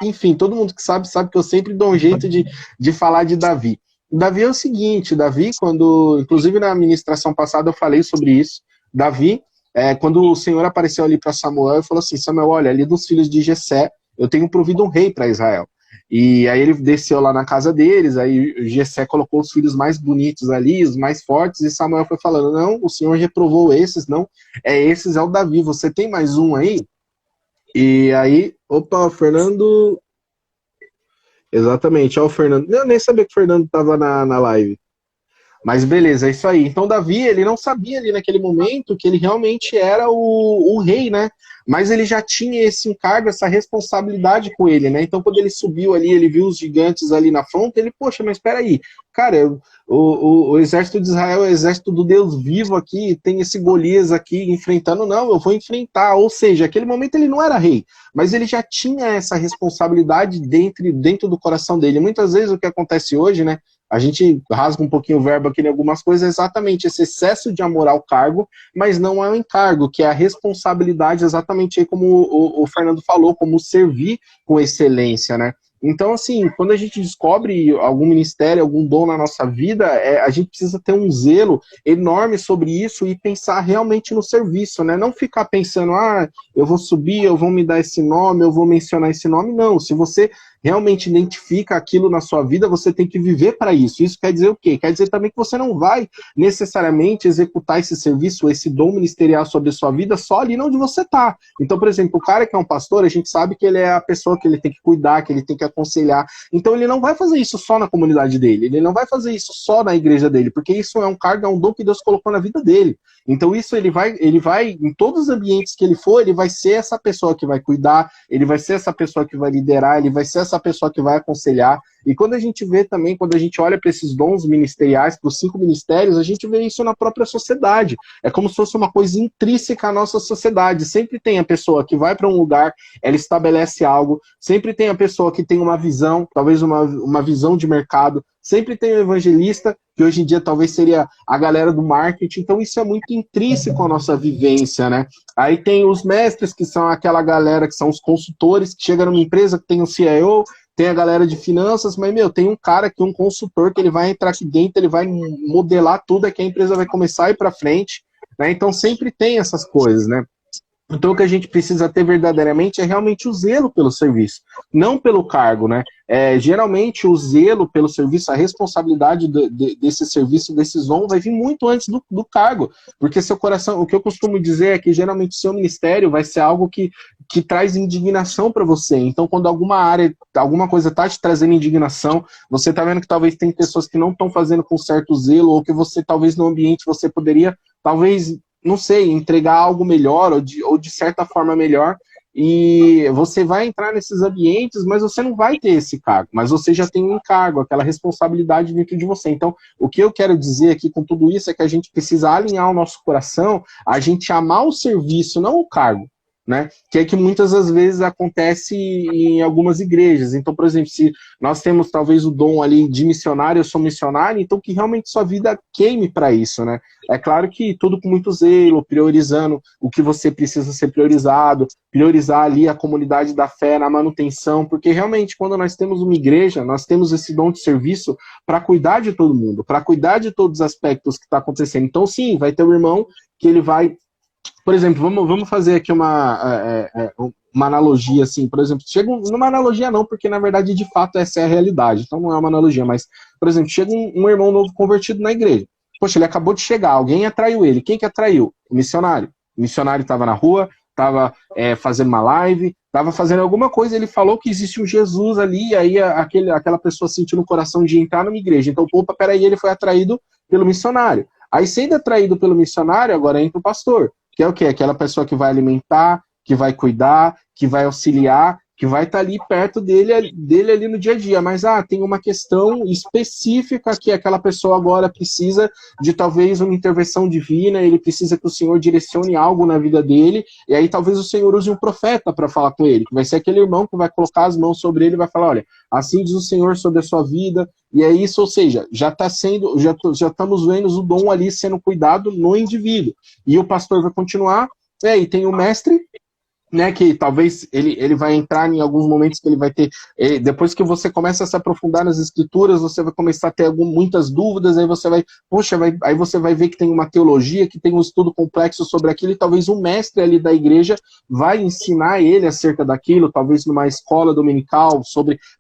Enfim, todo mundo que sabe que eu sempre dou um jeito de falar de Davi. Davi é o seguinte, Davi, quando... Inclusive, na ministração passada eu falei sobre isso. Davi, quando o Senhor apareceu ali para Samuel, e falou assim, Samuel, olha, ali dos filhos de Jessé, eu tenho provido um rei para Israel. E aí ele desceu lá na casa deles, aí Jessé colocou os filhos mais bonitos ali, os mais fortes, e Samuel foi falando, não, o Senhor reprovou esses, não, esses é o Davi, você tem mais um aí? E aí, opa, o Fernando... Exatamente, ó o Fernando, eu nem sabia que o Fernando estava na live. Mas beleza, é isso aí. Então Davi, ele não sabia ali naquele momento que ele realmente era o rei, né? Mas ele já tinha esse encargo, essa responsabilidade com ele, né? Então quando ele subiu ali, ele viu os gigantes ali na fronte, ele, poxa, mas espera aí, cara, o exército de Israel é o exército do Deus vivo aqui, tem esse Golias aqui enfrentando, não, eu vou enfrentar. Ou seja, naquele momento ele não era rei, mas ele já tinha essa responsabilidade dentro do coração dele. Muitas vezes o que acontece hoje, né? A gente rasga um pouquinho o verbo aqui em algumas coisas, exatamente esse excesso de amor ao cargo, mas não é o encargo, que é a responsabilidade, exatamente aí como o Fernando falou, como servir com excelência, né? Então, assim, quando a gente descobre algum ministério, algum dom na nossa vida, a gente precisa ter um zelo enorme sobre isso e pensar realmente no serviço, né? Não ficar pensando, eu vou subir, eu vou me dar esse nome, eu vou mencionar esse nome. Não, se você realmente identifica aquilo na sua vida, você tem que viver para isso. Isso quer dizer o quê? Quer dizer também que você não vai necessariamente executar esse serviço, esse dom ministerial sobre a sua vida só ali onde você está. Então, por exemplo, o cara que é um pastor, a gente sabe que ele é a pessoa que ele tem que cuidar, que ele tem que aconselhar. Então, ele não vai fazer isso só na comunidade dele, ele não vai fazer isso só na igreja dele, porque isso é um cargo, é um dom que Deus colocou na vida dele. Então, isso ele vai, em todos os ambientes que ele for, ele vai ser essa pessoa que vai cuidar, ele vai ser essa pessoa que vai liderar, ele vai ser essa pessoa que vai aconselhar. E quando a gente vê também, quando a gente olha para esses dons ministeriais, para os 5 ministérios, a gente vê isso na própria sociedade. É como se fosse uma coisa intrínseca à nossa sociedade. Sempre tem a pessoa que vai para um lugar, ela estabelece algo, sempre tem a pessoa que tem uma visão, talvez uma visão de mercado, sempre tem o evangelista, que hoje em dia talvez seria a galera do marketing. Então isso é muito intrínseco à nossa vivência, né? Aí tem os mestres, que são aquela galera que são os consultores, que chega numa empresa que tem um CIO, tem a galera de finanças, mas, tem um cara aqui, um consultor, que ele vai entrar aqui dentro, ele vai modelar tudo, é que a empresa vai começar a ir para frente, né? Então sempre tem essas coisas, né? Então o que a gente precisa ter verdadeiramente é realmente o zelo pelo serviço, não pelo cargo, né? Geralmente o zelo pelo serviço, a responsabilidade desse serviço, desse dom, vai vir muito antes do cargo, porque seu coração, o que eu costumo dizer é que geralmente o seu ministério vai ser algo que traz indignação para você. Então quando alguma área, alguma coisa está te trazendo indignação, você está vendo que talvez tem pessoas que não estão fazendo com certo zelo, ou que você talvez no ambiente você poderia, talvez, não sei, entregar algo melhor ou de certa forma melhor. e você vai entrar nesses ambientes, mas você não vai ter esse cargo, mas você já tem um encargo, aquela responsabilidade dentro de você. Então, o que eu quero dizer aqui com tudo isso é que a gente precisa alinhar o nosso coração, a gente amar o serviço, não o cargo, né? Que é que muitas das vezes acontece em algumas igrejas. Então, por exemplo, se nós temos talvez o dom ali de missionário, eu sou missionário, então que realmente sua vida queime para isso, né? É claro que tudo com muito zelo, priorizando o que você precisa ser priorizado, priorizar ali a comunidade da fé na manutenção, porque realmente quando nós temos uma igreja, nós temos esse dom de serviço para cuidar de todo mundo, para cuidar de todos os aspectos que está acontecendo. Então, sim, vai ter o irmão que ele vai... Por exemplo, vamos fazer aqui uma analogia, assim, por exemplo, numa analogia não, porque na verdade, de fato, essa é a realidade, então não é uma analogia, mas, por exemplo, chega um irmão novo convertido na igreja, poxa, ele acabou de chegar, alguém atraiu ele, quem que atraiu? O missionário estava na rua, estava fazendo uma live, estava fazendo alguma coisa, ele falou que existe um Jesus ali, e aí aquela pessoa sentiu no coração de entrar numa igreja, então, opa, peraí, ele foi atraído pelo missionário, aí sendo atraído pelo missionário, agora entra o pastor, que é o quê? Aquela pessoa que vai alimentar, que vai cuidar, que vai auxiliar, que vai estar ali perto dele ali no dia a dia. Mas tem uma questão específica que aquela pessoa agora precisa de talvez uma intervenção divina, ele precisa que o Senhor direcione algo na vida dele, e aí talvez o Senhor use um profeta para falar com ele, que vai ser aquele irmão que vai colocar as mãos sobre ele e vai falar, olha, assim diz o Senhor sobre a sua vida, e é isso, ou seja, já estamos vendo o dom ali sendo cuidado no indivíduo. E o pastor vai continuar, e tem o mestre, né, que talvez ele vai entrar em alguns momentos que ele vai ter, depois que você começa a se aprofundar nas escrituras, você vai começar a ter muitas dúvidas, aí você aí você vai ver que tem uma teologia, que tem um estudo complexo sobre aquilo, e talvez um mestre ali da igreja vai ensinar ele acerca daquilo, talvez numa escola dominical,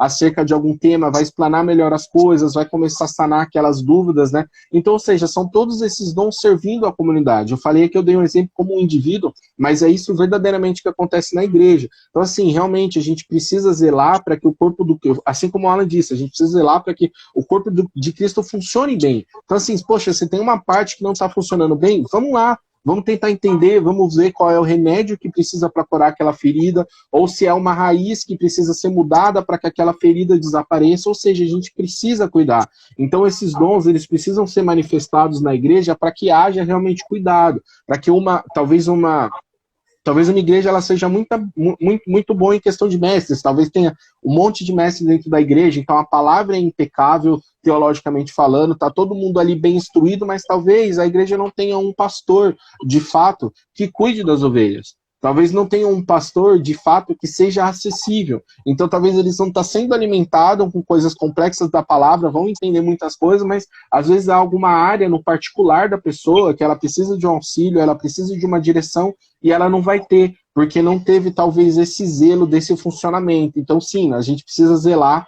acerca de algum tema, vai explanar melhor as coisas, vai começar a sanar aquelas dúvidas, né? Então, ou seja, são todos esses dons servindo à comunidade. Eu falei que eu dei um exemplo como um indivíduo, mas é isso verdadeiramente que acontece na igreja. Então, assim, realmente a gente precisa zelar para que o corpo assim como o Alan disse, a gente precisa zelar para que o corpo de Cristo funcione bem. Então, assim, poxa, você tem uma parte que não está funcionando bem, vamos lá, vamos tentar entender, vamos ver qual é o remédio que precisa para curar aquela ferida, ou se é uma raiz que precisa ser mudada para que aquela ferida desapareça, ou seja, a gente precisa cuidar. Então, esses dons, eles precisam ser manifestados na igreja para que haja realmente cuidado, para que talvez uma igreja ela seja muito boa em questão de mestres, talvez tenha um monte de mestres dentro da igreja, então a palavra é impecável, teologicamente falando, está todo mundo ali bem instruído, mas talvez a igreja não tenha um pastor, de fato, que cuide das ovelhas. Talvez não tenha um pastor, de fato, que seja acessível. Então, talvez eles não estão sendo alimentados com coisas complexas da palavra, vão entender muitas coisas, mas às vezes há alguma área no particular da pessoa que ela precisa de um auxílio, ela precisa de uma direção e ela não vai ter, porque não teve, talvez, esse zelo desse funcionamento. Então, sim, a gente precisa zelar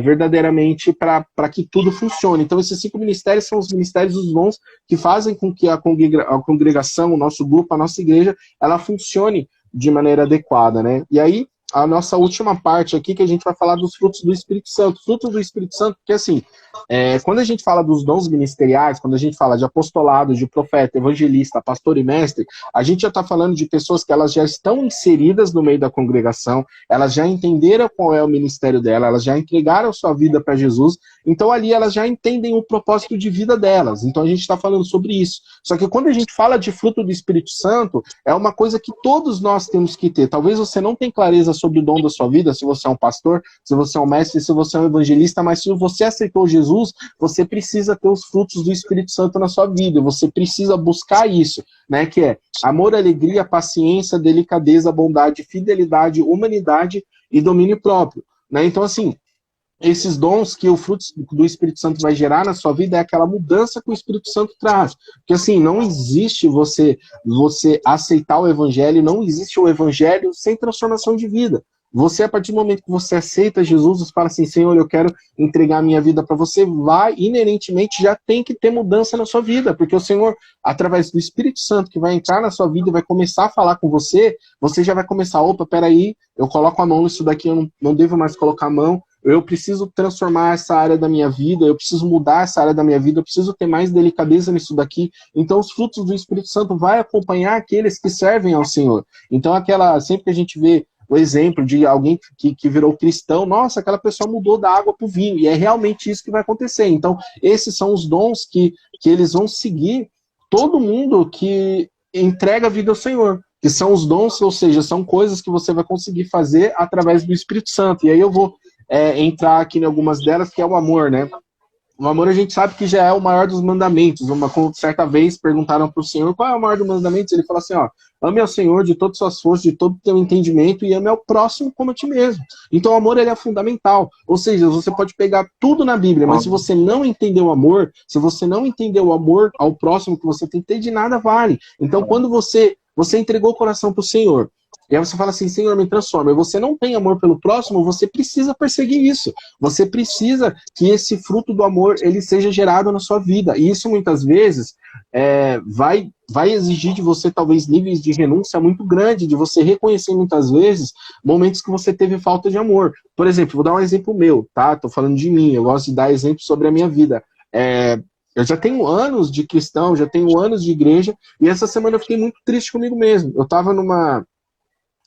verdadeiramente para que tudo funcione. Então, esses 5 ministérios são os ministérios dos dons que fazem com que a congregação, o nosso grupo, a nossa igreja, ela funcione de maneira adequada, né? E aí, a nossa última parte aqui, que a gente vai falar dos frutos do Espírito Santo. Frutos do Espírito Santo, porque assim, quando a gente fala dos dons ministeriais, quando a gente fala de apostolado, de profeta, evangelista, pastor e mestre, a gente já está falando de pessoas que elas já estão inseridas no meio da congregação, elas já entenderam qual é o ministério dela, elas já entregaram sua vida para Jesus, então ali elas já entendem o propósito de vida delas. Então a gente está falando sobre isso. Só que quando a gente fala de fruto do Espírito Santo, é uma coisa que todos nós temos que ter. Talvez você não tenha clareza sobre o dom da sua vida, se você é um pastor, se você é um mestre, se você é um evangelista, mas se você aceitou Jesus, você precisa ter os frutos do Espírito Santo na sua vida, você precisa buscar isso, né, que é amor, alegria, paciência, delicadeza, bondade, fidelidade, humanidade e domínio próprio, né? Então, assim, esses dons que o fruto do Espírito Santo vai gerar na sua vida é aquela mudança que o Espírito Santo traz. Porque assim, não existe você aceitar o evangelho, não existe o evangelho sem transformação de vida. Você, a partir do momento que você aceita Jesus, você fala assim, Senhor, eu quero entregar a minha vida para você, inerentemente, já tem que ter mudança na sua vida, porque o Senhor, através do Espírito Santo que vai entrar na sua vida e vai começar a falar com você, você já vai começar, opa, peraí, eu coloco a mão nisso daqui, eu não devo mais colocar a mão, eu preciso transformar essa área da minha vida, eu preciso mudar essa área da minha vida, eu preciso ter mais delicadeza nisso daqui. Então os frutos do Espírito Santo vai acompanhar aqueles que servem ao Senhor. Então sempre que a gente vê o exemplo de alguém que virou cristão, nossa, aquela pessoa mudou da água para o vinho, e é realmente isso que vai acontecer. Então esses são os dons que eles vão seguir todo mundo que entrega a vida ao Senhor, que são os dons, ou seja, são coisas que você vai conseguir fazer através do Espírito Santo. E aí eu vou entrar aqui em algumas delas, que é o amor, né? O amor a gente sabe que já é o maior dos mandamentos. Certa vez perguntaram para o Senhor qual é o maior dos mandamentos. Ele falou assim, ó, ame ao Senhor de todas as suas forças, de todo o teu entendimento, e ame ao próximo como a ti mesmo. Então o amor ele é fundamental. Ou seja, você pode pegar tudo na Bíblia, mas se você não entender o amor, se você não entender o amor ao próximo que você tem que ter, de nada vale. Então quando você entregou o coração para o Senhor, e aí você fala assim, Senhor, me transforma. E você não tem amor pelo próximo, você precisa perseguir isso. Você precisa que esse fruto do amor ele seja gerado na sua vida. E isso muitas vezes vai exigir de você talvez níveis de renúncia muito grande, de você reconhecer muitas vezes momentos que você teve falta de amor. Por exemplo, vou dar um exemplo meu, tá? Tô falando de mim, eu gosto de dar exemplos sobre a minha vida. Eu já tenho anos de cristão, já tenho anos de igreja, e essa semana eu fiquei muito triste comigo mesmo.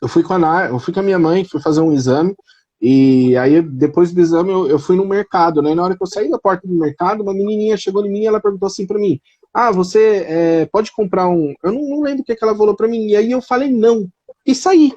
Eu fui com a minha mãe, fui fazer um exame, e aí depois do exame eu fui no mercado, né? Na hora que eu saí da porta do mercado, uma menininha chegou em mim e ela perguntou assim pra mim, você pode comprar um... Eu não lembro o que ela falou pra mim, e aí eu falei não, e saí.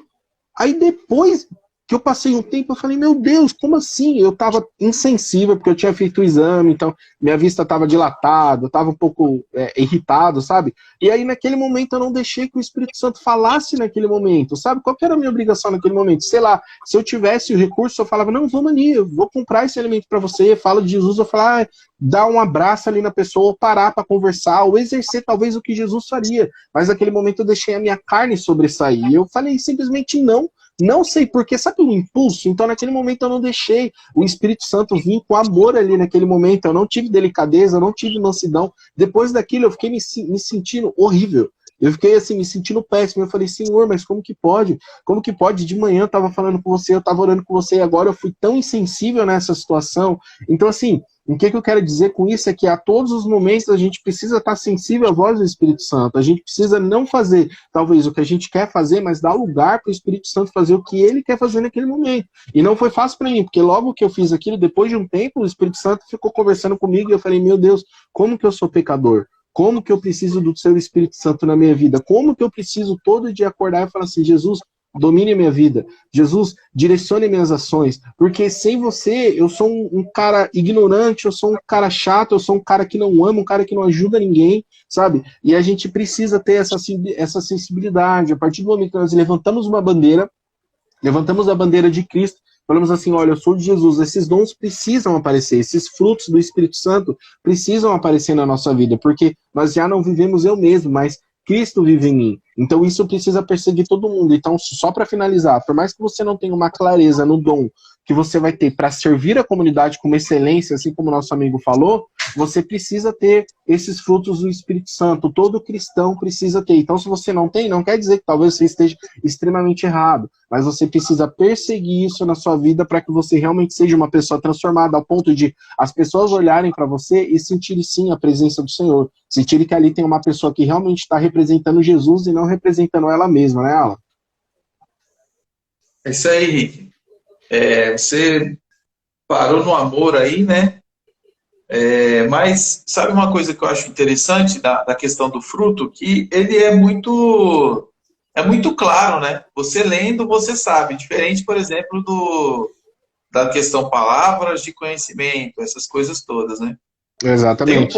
Aí depois que eu passei um tempo, eu falei, meu Deus, como assim? Eu tava insensível, porque eu tinha feito o exame, então minha vista tava dilatada, eu tava um pouco irritado, sabe? E aí naquele momento eu não deixei que o Espírito Santo falasse naquele momento, sabe? Qual que era a minha obrigação naquele momento? Sei lá, se eu tivesse o recurso, eu falava, não, vamos ali, eu vou comprar esse alimento para você, falo de Jesus, eu falo, dar um abraço ali na pessoa, ou parar para conversar, ou exercer talvez o que Jesus faria. Mas naquele momento eu deixei a minha carne sobressair. E eu falei simplesmente não. Não sei porquê, sabe o impulso? Então naquele momento eu não deixei o Espírito Santo vir com amor ali naquele momento, eu não tive delicadeza, eu não tive mansidão. Depois daquilo eu fiquei me sentindo horrível. Eu fiquei assim, me sentindo péssimo. Eu falei, Senhor, mas como que pode? Como que pode? De manhã eu tava falando com você, eu tava orando com você, e agora eu fui tão insensível nessa situação. Então assim, o que eu quero dizer com isso é que a todos os momentos a gente precisa estar sensível à voz do Espírito Santo. A gente precisa não fazer, talvez, o que a gente quer fazer, mas dar lugar para o Espírito Santo fazer o que ele quer fazer naquele momento. E não foi fácil para mim, porque logo que eu fiz aquilo, depois de um tempo, o Espírito Santo ficou conversando comigo e eu falei, meu Deus, como que eu sou pecador? Como que eu preciso do seu Espírito Santo na minha vida? Como que eu preciso todo dia acordar e falar assim, Jesus, domine a minha vida. Jesus, direcione minhas ações. Porque sem você, eu sou um cara ignorante, eu sou um cara chato, eu sou um cara que não ama, um cara que não ajuda ninguém, sabe? E a gente precisa ter essa sensibilidade. A partir do momento que nós levantamos uma bandeira, levantamos a bandeira de Cristo, falamos assim, olha, eu sou de Jesus, esses dons precisam aparecer, esses frutos do Espírito Santo precisam aparecer na nossa vida, porque nós já não vivemos eu mesmo, mas Cristo vive em mim. Então isso precisa perseguir todo mundo. Então, só para finalizar, por mais que você não tenha uma clareza no dom que você vai ter para servir a comunidade com excelência, assim como o nosso amigo falou, você precisa ter esses frutos do Espírito Santo. Todo cristão precisa ter. Então, se você não tem, não quer dizer que talvez você esteja extremamente errado, mas você precisa perseguir isso na sua vida para que você realmente seja uma pessoa transformada ao ponto de as pessoas olharem para você e sentirem sim a presença do Senhor. Sentirem que ali tem uma pessoa que realmente está representando Jesus e não representando ela mesma, né, Alan? É isso aí, Rick. Você parou no amor aí, né? Mas sabe uma coisa que eu acho interessante da questão do fruto? Que ele é muito claro, né? Você lendo, você sabe. Diferente, por exemplo, da questão palavras de conhecimento, essas coisas todas, né? Exatamente.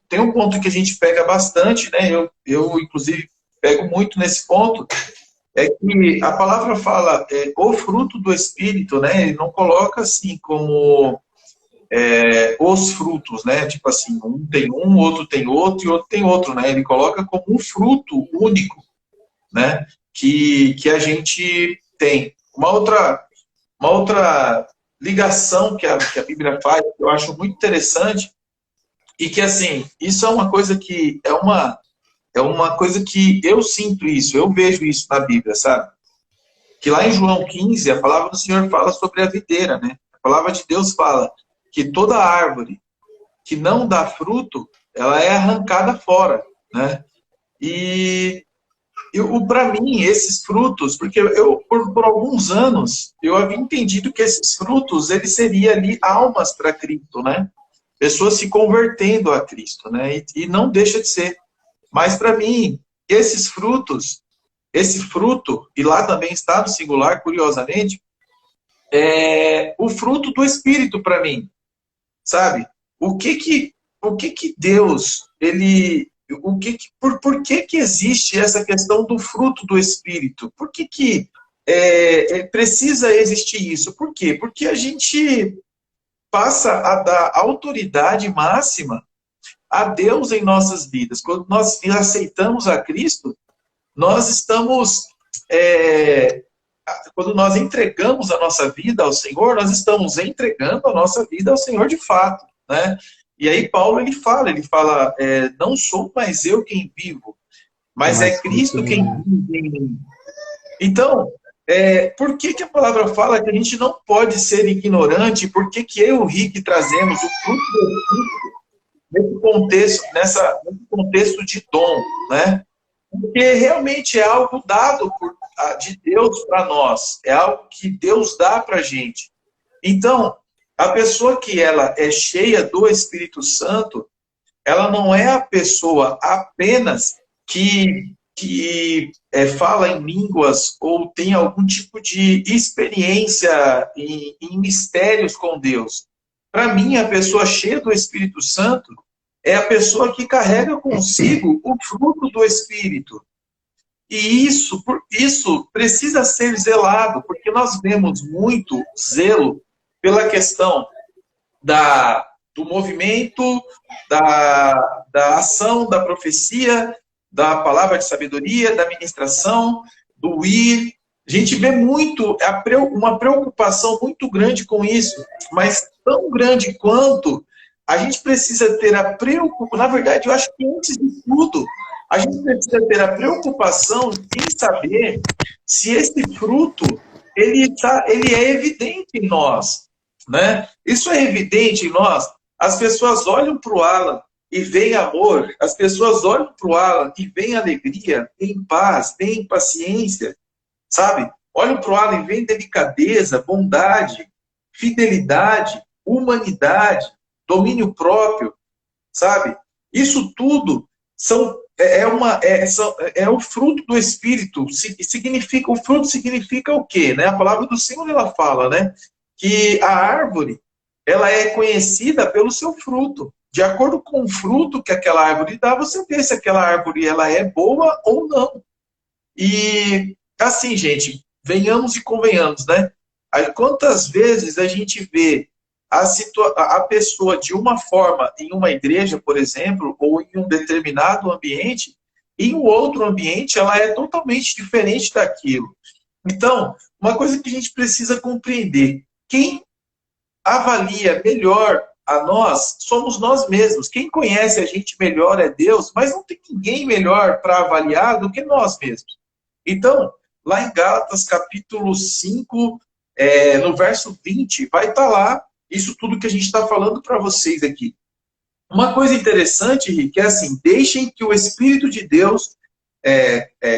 Tem um ponto que a gente pega bastante, né? Eu inclusive, pego muito nesse ponto, é que a palavra fala o fruto do Espírito, né? Ele não coloca assim como os frutos, né? Tipo assim, um tem um, outro tem outro e outro tem outro, né? Ele coloca como um fruto único, né? Que a gente tem. Uma outra ligação que a Bíblia faz, que eu acho muito interessante, e que, assim, isso é uma coisa que é uma coisa que eu sinto isso, eu vejo isso na Bíblia, sabe? Que lá em João 15, a palavra do Senhor fala sobre a videira, né? palavra de Deus fala que toda árvore que não dá fruto, ela é arrancada fora, né? E para mim, esses frutos, porque por alguns anos, eu havia entendido que esses frutos, eles seriam ali almas para Cristo, né? Pessoas se convertendo a Cristo, né? E não deixa de ser. Mas para mim, esses frutos, esse fruto, e lá também está no singular, curiosamente, é o fruto do Espírito para mim, sabe? O que que Deus, ele... por que existe essa questão do fruto do Espírito? Por que precisa existir isso? Por quê? Porque a gente passa a dar autoridade máxima a Deus em nossas vidas. Quando nós aceitamos a Cristo, nós estamos... quando nós entregamos a nossa vida ao Senhor, nós estamos entregando a nossa vida ao Senhor de fato, né? E aí Paulo, ele fala, não sou mais eu quem vivo, mas é Cristo quem vive em mim. Então, por que a palavra fala que a gente não pode ser ignorante? Por que eu e o Rick trazemos o fruto do Espírito nesse contexto de dom, né? Porque realmente é algo dado de Deus para nós, é algo que Deus dá para a gente. Então, a pessoa que ela é cheia do Espírito Santo, ela não é a pessoa apenas que fala em línguas ou tem algum tipo de experiência em mistérios com Deus. Para mim, a pessoa cheia do Espírito Santo é a pessoa que carrega consigo o fruto do Espírito. E isso precisa ser zelado, porque nós vemos muito zelo pela questão do movimento, da ação, da profecia, da palavra de sabedoria, da ministração, do ir. A gente vê muito, uma preocupação muito grande com isso, mas tão grande quanto a gente precisa ter a preocupação. Na verdade, eu acho que antes de tudo, a gente precisa ter a preocupação em saber se esse fruto ele é evidente em nós, né? Isso é evidente em nós. As pessoas olham para o Alan e veem amor. As pessoas olham para o Alan e veem alegria, veem paz, veem paciência, sabe? Olham para o Alan e veem delicadeza, bondade, fidelidade, humanidade, domínio próprio, sabe? Isso tudo é o fruto do Espírito. O fruto significa o quê? Né? A palavra do Senhor, ela fala, né? Que a árvore, ela é conhecida pelo seu fruto. De acordo com o fruto que aquela árvore dá, você vê se aquela árvore ela é boa ou não. E assim, gente, venhamos e convenhamos, né? Quantas vezes a gente vê a pessoa de uma forma em uma igreja, por exemplo, ou em um determinado ambiente, e em um outro ambiente ela é totalmente diferente daquilo. Então, uma coisa que a gente precisa compreender, quem avalia melhor a nós, somos nós mesmos. Quem conhece a gente melhor é Deus, mas não tem ninguém melhor para avaliar do que nós mesmos. Então, lá em Gálatas, capítulo 5, no verso 20, vai estar lá isso tudo que a gente está falando para vocês aqui. Uma coisa interessante, Rick, é assim, deixem que o Espírito de Deus,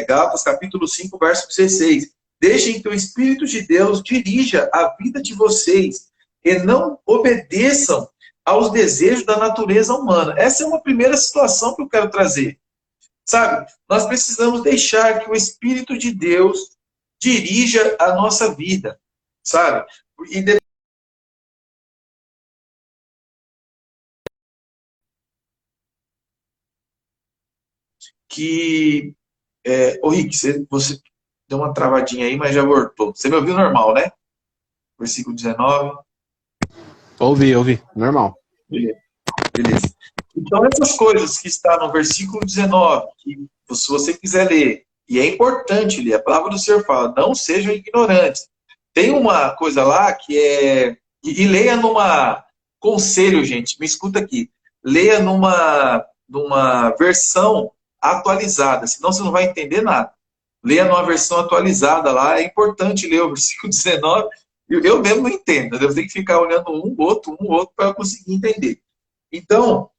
Gálatas capítulo 5, verso 16, deixem que o Espírito de Deus dirija a vida de vocês e não obedeçam aos desejos da natureza humana. Essa é uma primeira situação que eu quero trazer. Sabe, nós precisamos deixar que o Espírito de Deus dirija a nossa vida, sabe? E ô Rick, você deu uma travadinha aí, mas já voltou. Você me ouviu normal, né? Versículo 19. Ouvi, normal. Beleza. Então, essas coisas que está no versículo 19, que se você quiser ler, e é importante ler, a palavra do Senhor fala, não sejam ignorantes. Tem uma coisa lá que e leia numa... Conselho, gente, me escuta aqui. Leia numa versão atualizada, senão você não vai entender nada. Leia numa versão atualizada lá, é importante ler o versículo 19 Eu mesmo não entendo, eu tenho que ficar olhando um outro, para eu conseguir entender. Então,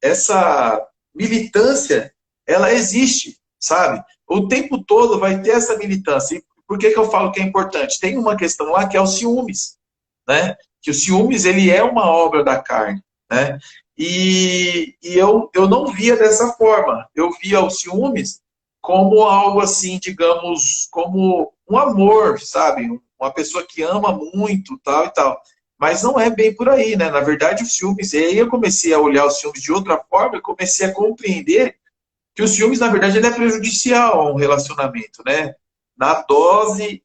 essa militância, ela existe, sabe? O tempo todo vai ter essa militância. E por que eu falo que é importante? Tem uma questão lá que é o ciúmes, né? Que o ciúmes, ele é uma obra da carne, né? E eu não via dessa forma. Eu via o ciúmes como algo assim, digamos, como um amor, sabe? Uma pessoa que ama muito, tal e tal. Mas não é bem por aí, né? Na verdade, o ciúmes, e aí eu comecei a olhar os ciúmes de outra forma, e comecei a compreender que o ciúmes, na verdade, ele é prejudicial a um relacionamento, né? Na dose,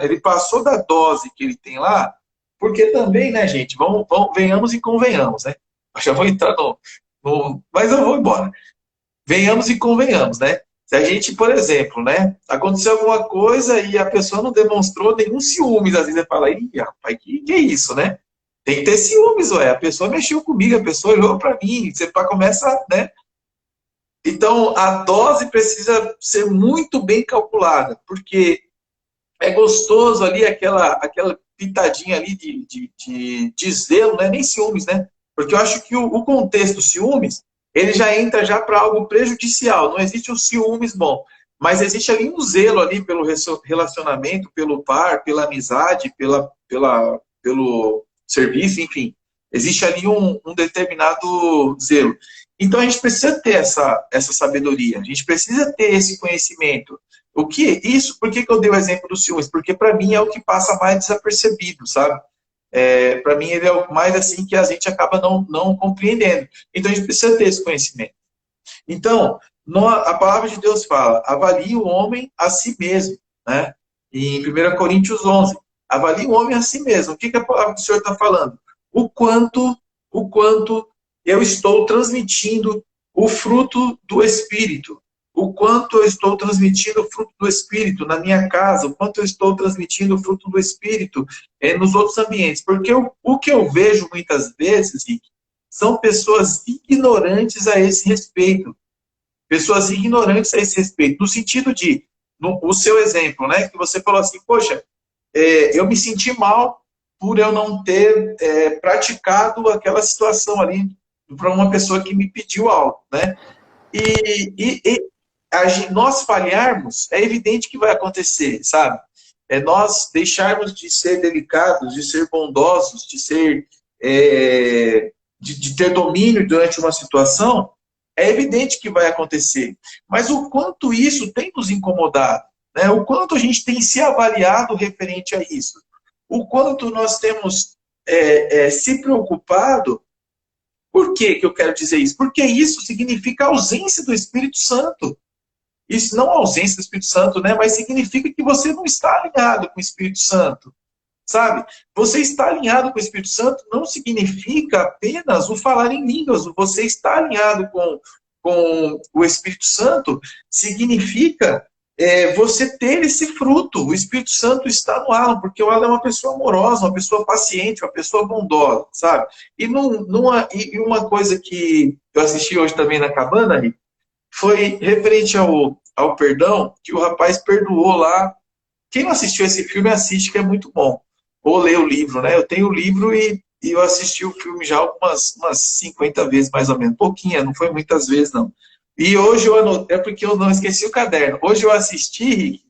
ele passou da dose que ele tem lá, porque também, né, gente, venhamos e convenhamos, né? Eu já vou entrar mas eu vou embora. Venhamos e convenhamos, né? Se a gente, por exemplo, né, aconteceu alguma coisa e a pessoa não demonstrou nenhum ciúmes, às vezes você fala, ih, rapaz, que é isso, né? Tem que ter ciúmes, ué. A pessoa mexeu comigo, a pessoa olhou para mim, você começa, né? Então, a dose precisa ser muito bem calculada, porque é gostoso ali aquela pitadinha ali de zelo, né? Nem ciúmes, né? Porque eu acho que o contexto ciúmes, ele já entra já para algo prejudicial. Não existe o ciúmes bom, mas existe ali um zelo ali pelo relacionamento, pelo par, pela amizade, pelo serviço, enfim. Existe ali um determinado zelo. Então a gente precisa ter essa sabedoria, a gente precisa ter esse conhecimento. O que isso? Por que eu dei o exemplo do ciúmes? Porque para mim é o que passa mais desapercebido, sabe? Para mim ele é o mais assim que a gente acaba não compreendendo. Então a gente precisa ter esse conhecimento. Então, a palavra de Deus fala, avalie o homem a si mesmo, né? Em 1 Coríntios 11, avalie o homem a si mesmo. O que a palavra do Senhor está falando? O quanto eu estou transmitindo o fruto do Espírito. O quanto eu estou transmitindo o fruto do Espírito na minha casa, o quanto eu estou transmitindo o fruto do Espírito nos outros ambientes. Porque o que eu vejo muitas vezes, Rick, são pessoas ignorantes a esse respeito. Pessoas ignorantes a esse respeito. No sentido de, o seu exemplo, né? Que você falou assim, poxa, eu me senti mal por eu não ter praticado aquela situação ali para uma pessoa que me pediu algo, né? Nós falharmos, é evidente que vai acontecer, sabe? Nós deixarmos de ser delicados, de ser bondosos, de ser de ter domínio durante uma situação, é evidente que vai acontecer. Mas o quanto isso tem nos incomodado, né? O quanto a gente tem se avaliado referente a isso, o quanto nós temos se preocupado. Por que eu quero dizer isso? Porque isso significa ausência do Espírito Santo. Isso não ausência do Espírito Santo, né? Mas significa que você não está alinhado com o Espírito Santo, sabe? Você está alinhado com o Espírito Santo não significa apenas o falar em línguas. Você está alinhado com o Espírito Santo significa você ter esse fruto. O Espírito Santo está no Alan, porque o Alan é uma pessoa amorosa, uma pessoa paciente, uma pessoa bondosa, sabe? E uma coisa que eu assisti hoje também na cabana, foi referente ao perdão, que o rapaz perdoou lá. Quem não assistiu esse filme, assiste, que é muito bom. Ou lê o livro, né? Eu tenho o livro e eu assisti o filme já umas 50 vezes, mais ou menos. Pouquinha, não foi muitas vezes, não. E hoje eu anotei, porque eu não esqueci o caderno. Hoje eu assisti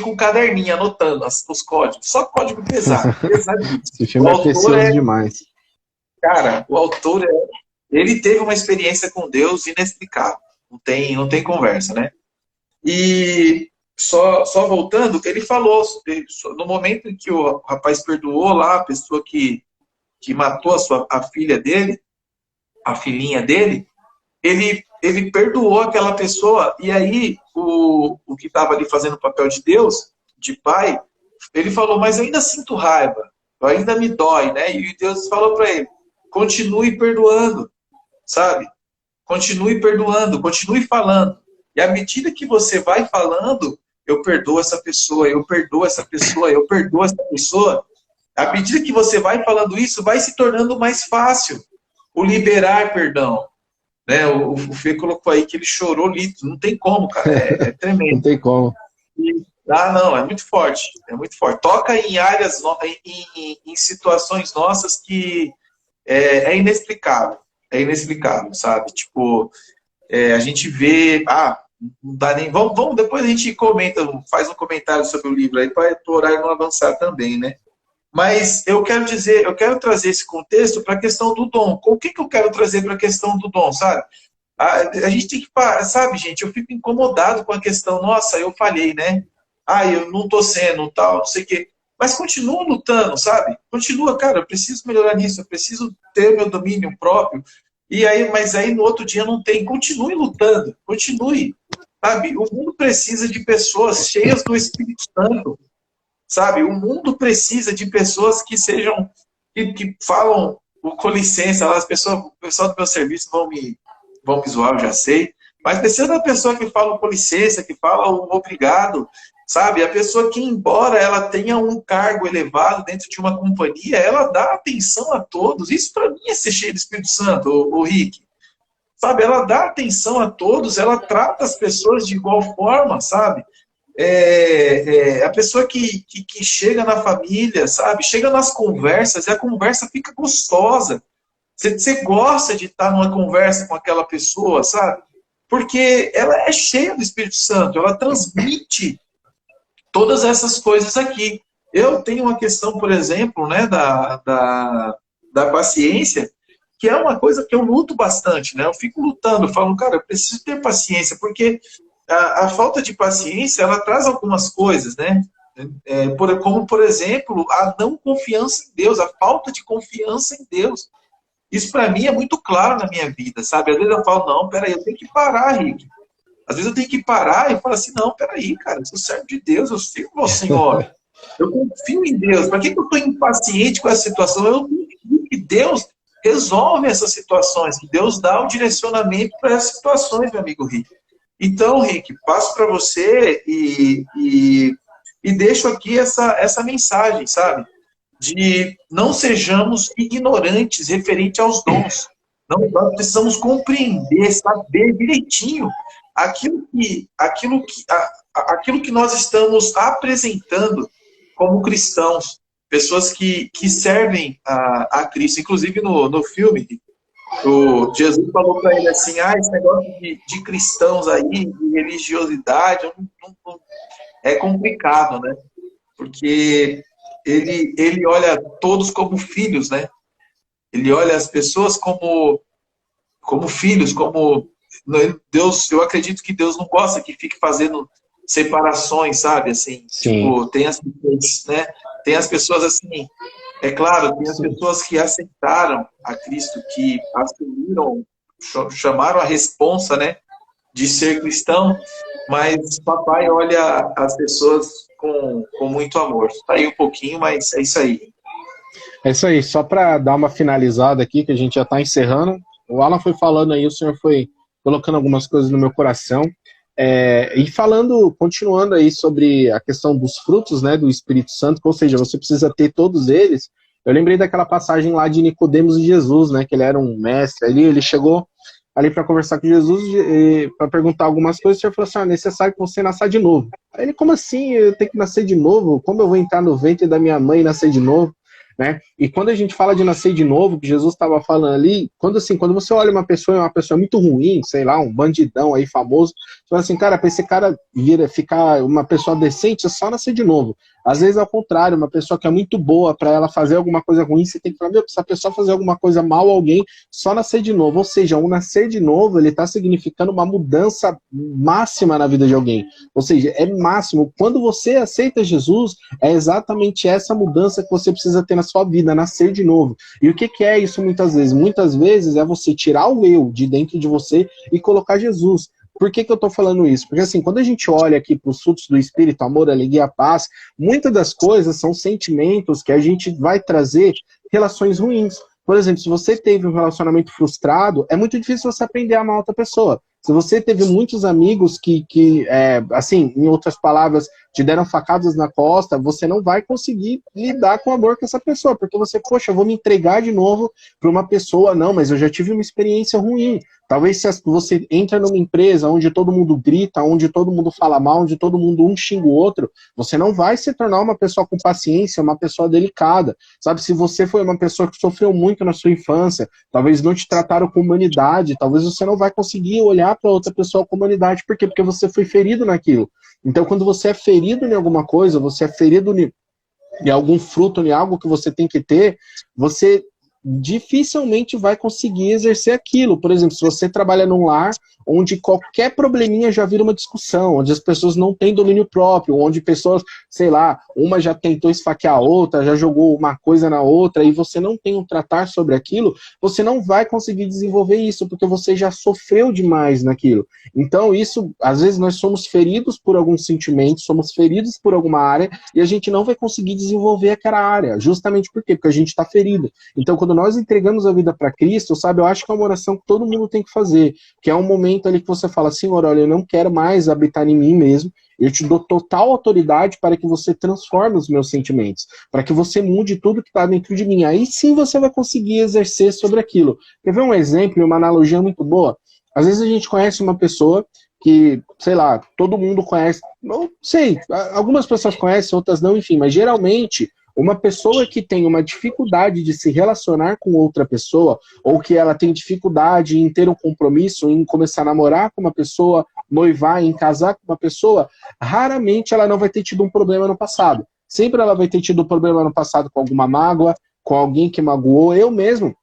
com um caderninho, anotando os códigos. Só código pesado. Pesadíssimo. Esse filme é precioso demais. Cara, o autor, ele teve uma experiência com Deus inexplicável. Não tem conversa, né? E só voltando, ele falou, no momento em que o rapaz perdoou lá, a pessoa que matou a filha dele, a filhinha dele, ele perdoou aquela pessoa, e aí o que estava ali fazendo o papel de Deus, de pai, ele falou, mas eu ainda sinto raiva, ainda me dói, né? E Deus falou para ele, continue perdoando, sabe? Continue perdoando, continue falando. E à medida que você vai falando, eu perdoo essa pessoa, eu perdoo essa pessoa, eu perdoo essa pessoa. À medida que você vai falando isso, vai se tornando mais fácil o liberar perdão. Né? O Fê colocou aí que ele chorou litros. Não tem como, cara. É tremendo. Não tem como. Ah, não, é muito forte, é muito forte. Toca em áreas, em situações nossas que é inexplicável, sabe? Tipo, a gente vê, não dá nem, vamos, depois a gente comenta, faz um comentário sobre o livro aí, para o horário não avançar também, né? Mas eu quero dizer, eu quero trazer esse contexto para a questão do dom. O que eu quero trazer para a questão do dom, sabe? A gente tem que, sabe, gente, eu fico incomodado com a questão, nossa, eu falhei, né? Eu não tô sendo tal, não sei o quê. Mas continua lutando, sabe? Continua, cara, eu preciso melhorar nisso, eu preciso ter o meu domínio próprio. Mas aí no outro dia não tem. Continue lutando, continue. Sabe? O mundo precisa de pessoas cheias do Espírito Santo, sabe? O mundo precisa de pessoas que sejam, que falam com licença, as pessoas, o pessoal do meu serviço vão me zoar, eu já sei, mas precisa da pessoa que fala com licença, que fala o obrigado, sabe? A pessoa que, embora ela tenha um cargo elevado dentro de uma companhia, ela dá atenção a todos. Isso para mim é ser cheio do Espírito Santo, o Rick. Sabe? Ela dá atenção a todos, ela trata as pessoas de igual forma, sabe? A pessoa que chega na família, sabe? Chega nas conversas e a conversa fica gostosa. Você gosta de estar numa conversa com aquela pessoa, sabe? Porque ela é cheia do Espírito Santo, ela transmite todas essas coisas aqui. Eu tenho uma questão, por exemplo, né, da paciência, que é uma coisa que eu luto bastante, né? Eu fico lutando, eu falo, cara, eu preciso ter paciência, porque a falta de paciência, ela traz algumas coisas, né? Como, por exemplo, a não confiança em Deus, a falta de confiança em Deus. Isso para mim é muito claro na minha vida, sabe? Às vezes eu falo, não, peraí, eu tenho que parar, Rick. Às vezes eu tenho que parar e falar assim, não, peraí, cara, eu sou servo de Deus, eu sirvo ao Senhor. Eu confio em Deus. Para que eu estou impaciente com essa situação? Eu confio que Deus resolve essas situações, que Deus dá o direcionamento para essas situações, meu amigo Rick. Então, Rick, passo para você e deixo aqui essa mensagem, sabe? De não sejamos ignorantes referente aos dons. Não, nós precisamos compreender, saber direitinho aquilo que nós estamos apresentando como cristãos, pessoas que servem a Cristo. Inclusive no filme, o Jesus falou para ele assim, esse negócio de cristãos aí, de religiosidade, é complicado, né? Porque ele olha todos como filhos, né? Ele olha as pessoas como filhos, como Deus. Eu acredito que Deus não gosta que fique fazendo separações, sabe? Assim, tipo, tem as pessoas, né? Tem as pessoas assim, é claro, tem as pessoas que aceitaram a Cristo, que assumiram, chamaram a responsa, né? De ser cristão, mas papai olha as pessoas com muito amor. Tá aí um pouquinho, mas é isso aí. É isso aí, só para dar uma finalizada aqui, que a gente já está encerrando. O Alan foi falando aí, o senhor foi colocando algumas coisas no meu coração. E falando, continuando aí sobre a questão dos frutos, né, do Espírito Santo, ou seja, você precisa ter todos eles. Eu lembrei daquela passagem lá de Nicodemos e Jesus, né, que ele era um mestre ali, ele chegou ali para conversar com Jesus, para perguntar algumas coisas, o senhor falou assim, é necessário que você nasça de novo. Aí ele, como assim, eu tenho que nascer de novo? Como eu vou entrar no ventre da minha mãe e nascer de novo? Né? E quando a gente fala de nascer de novo, que Jesus estava falando ali, quando você olha uma pessoa muito ruim, sei lá, um bandidão aí famoso, você fala assim, cara, para esse cara ficar uma pessoa decente, é só nascer de novo. Às vezes, ao contrário, uma pessoa que é muito boa, para ela fazer alguma coisa ruim, você tem que falar, se a pessoa fazer alguma coisa mal a alguém, só nascer de novo. Ou seja, o nascer de novo, ele está significando uma mudança máxima na vida de alguém. Ou seja, é máximo. Quando você aceita Jesus, é exatamente essa mudança que você precisa ter na sua vida, nascer de novo. E o que é isso muitas vezes? Muitas vezes é você tirar o eu de dentro de você e colocar Jesus. Por que eu estou falando isso? Porque assim, quando a gente olha aqui para os frutos do Espírito, amor, alegria, paz, muitas das coisas são sentimentos que a gente vai trazer relações ruins. Por exemplo, se você teve um relacionamento frustrado, é muito difícil você aprender a amar outra pessoa. Se você teve muitos amigos que assim, em outras palavras, te deram facadas na costa, você não vai conseguir lidar com o amor com essa pessoa, porque você, poxa, eu vou me entregar de novo para uma pessoa, não, mas eu já tive uma experiência ruim. Talvez se você entra numa empresa onde todo mundo grita, onde todo mundo fala mal, onde todo mundo um xinga o outro, você não vai se tornar uma pessoa com paciência, uma pessoa delicada. Sabe, se você foi uma pessoa que sofreu muito na sua infância, talvez não te trataram com humanidade, talvez você não vai conseguir olhar para outra pessoa com humanidade. Por quê? Porque você foi ferido naquilo. Então, quando você é ferido em alguma coisa, você é ferido em algum fruto, em algo que você tem que ter, você dificilmente vai conseguir exercer aquilo. Por exemplo, se você trabalha num lar onde qualquer probleminha já vira uma discussão, onde as pessoas não têm domínio próprio, onde pessoas, sei lá, uma já tentou esfaquear a outra, já jogou uma coisa na outra, e você não tem um tratar sobre aquilo, você não vai conseguir desenvolver isso, porque você já sofreu demais naquilo. Então isso, às vezes nós somos feridos por alguns sentimentos, somos feridos por alguma área, e a gente não vai conseguir desenvolver aquela área, justamente por quê? Porque a gente está ferido. Então quando nós entregamos a vida para Cristo, sabe, eu acho que é uma oração que todo mundo tem que fazer, que é um momento ali que você fala, Senhor, olha, eu não quero mais habitar em mim mesmo, eu te dou total autoridade para que você transforme os meus sentimentos, para que você mude tudo que está dentro de mim. Aí sim você vai conseguir exercer sobre aquilo. Quer ver um exemplo, uma analogia muito boa? Às vezes a gente conhece uma pessoa que, sei lá, todo mundo conhece, não sei, algumas pessoas conhecem, outras não, enfim, mas geralmente uma pessoa que tem uma dificuldade de se relacionar com outra pessoa, ou que ela tem dificuldade em ter um compromisso, em começar a namorar com uma pessoa, noivar, em casar com uma pessoa, raramente ela não vai ter tido um problema no passado. Sempre ela vai ter tido um problema no passado com alguma mágoa, com alguém que magoou. Eu mesmo,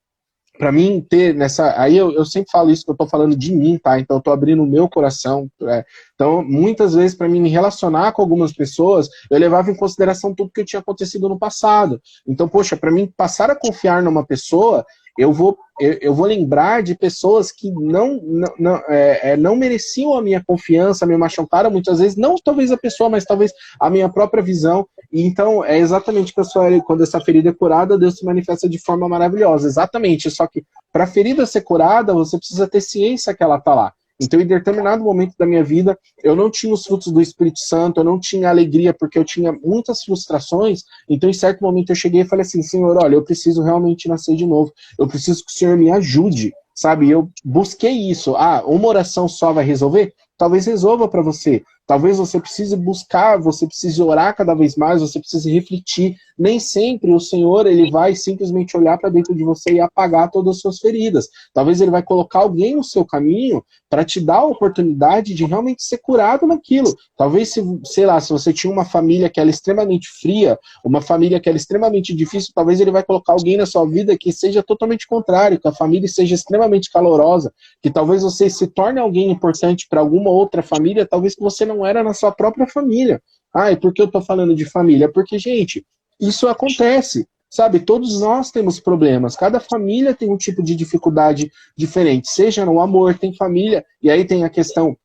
para mim ter nessa... Aí eu sempre falo isso, que eu tô falando de mim, tá? Então eu tô abrindo o meu coração. Então, muitas vezes, para mim me relacionar com algumas pessoas, eu levava em consideração tudo que tinha acontecido no passado. Então, poxa, para mim passar a confiar numa pessoa, eu vou lembrar de pessoas que não mereciam a minha confiança, me machucaram muitas vezes, não talvez a pessoa, mas talvez a minha própria visão. E então, é exatamente que quando essa ferida é curada, Deus se manifesta de forma maravilhosa. Exatamente, só que para a ferida ser curada, você precisa ter ciência que ela está lá. Então, em determinado momento da minha vida, eu não tinha os frutos do Espírito Santo, eu não tinha alegria, porque eu tinha muitas frustrações. Então, em certo momento, eu cheguei e falei assim, Senhor, olha, eu preciso realmente nascer de novo. Eu preciso que o Senhor me ajude, sabe? Eu busquei isso. Ah, uma oração só vai resolver? Talvez resolva para você. Talvez você precise buscar, você precise orar cada vez mais, você precise refletir. Nem sempre o Senhor ele vai simplesmente olhar para dentro de você e apagar todas as suas feridas. Talvez ele vai colocar alguém no seu caminho para te dar a oportunidade de realmente ser curado naquilo. Talvez, sei lá, se você tinha uma família que era extremamente fria, uma família que era extremamente difícil, talvez ele vai colocar alguém na sua vida que seja totalmente contrário, que a família seja extremamente calorosa, que talvez você se torne alguém importante para alguma outra família, talvez que você não era na sua própria família. Ah, e por que eu tô falando de família? Porque, gente, isso acontece, sabe? Todos nós temos problemas, cada família tem um tipo de dificuldade diferente, seja no amor, tem família, e aí tem a questão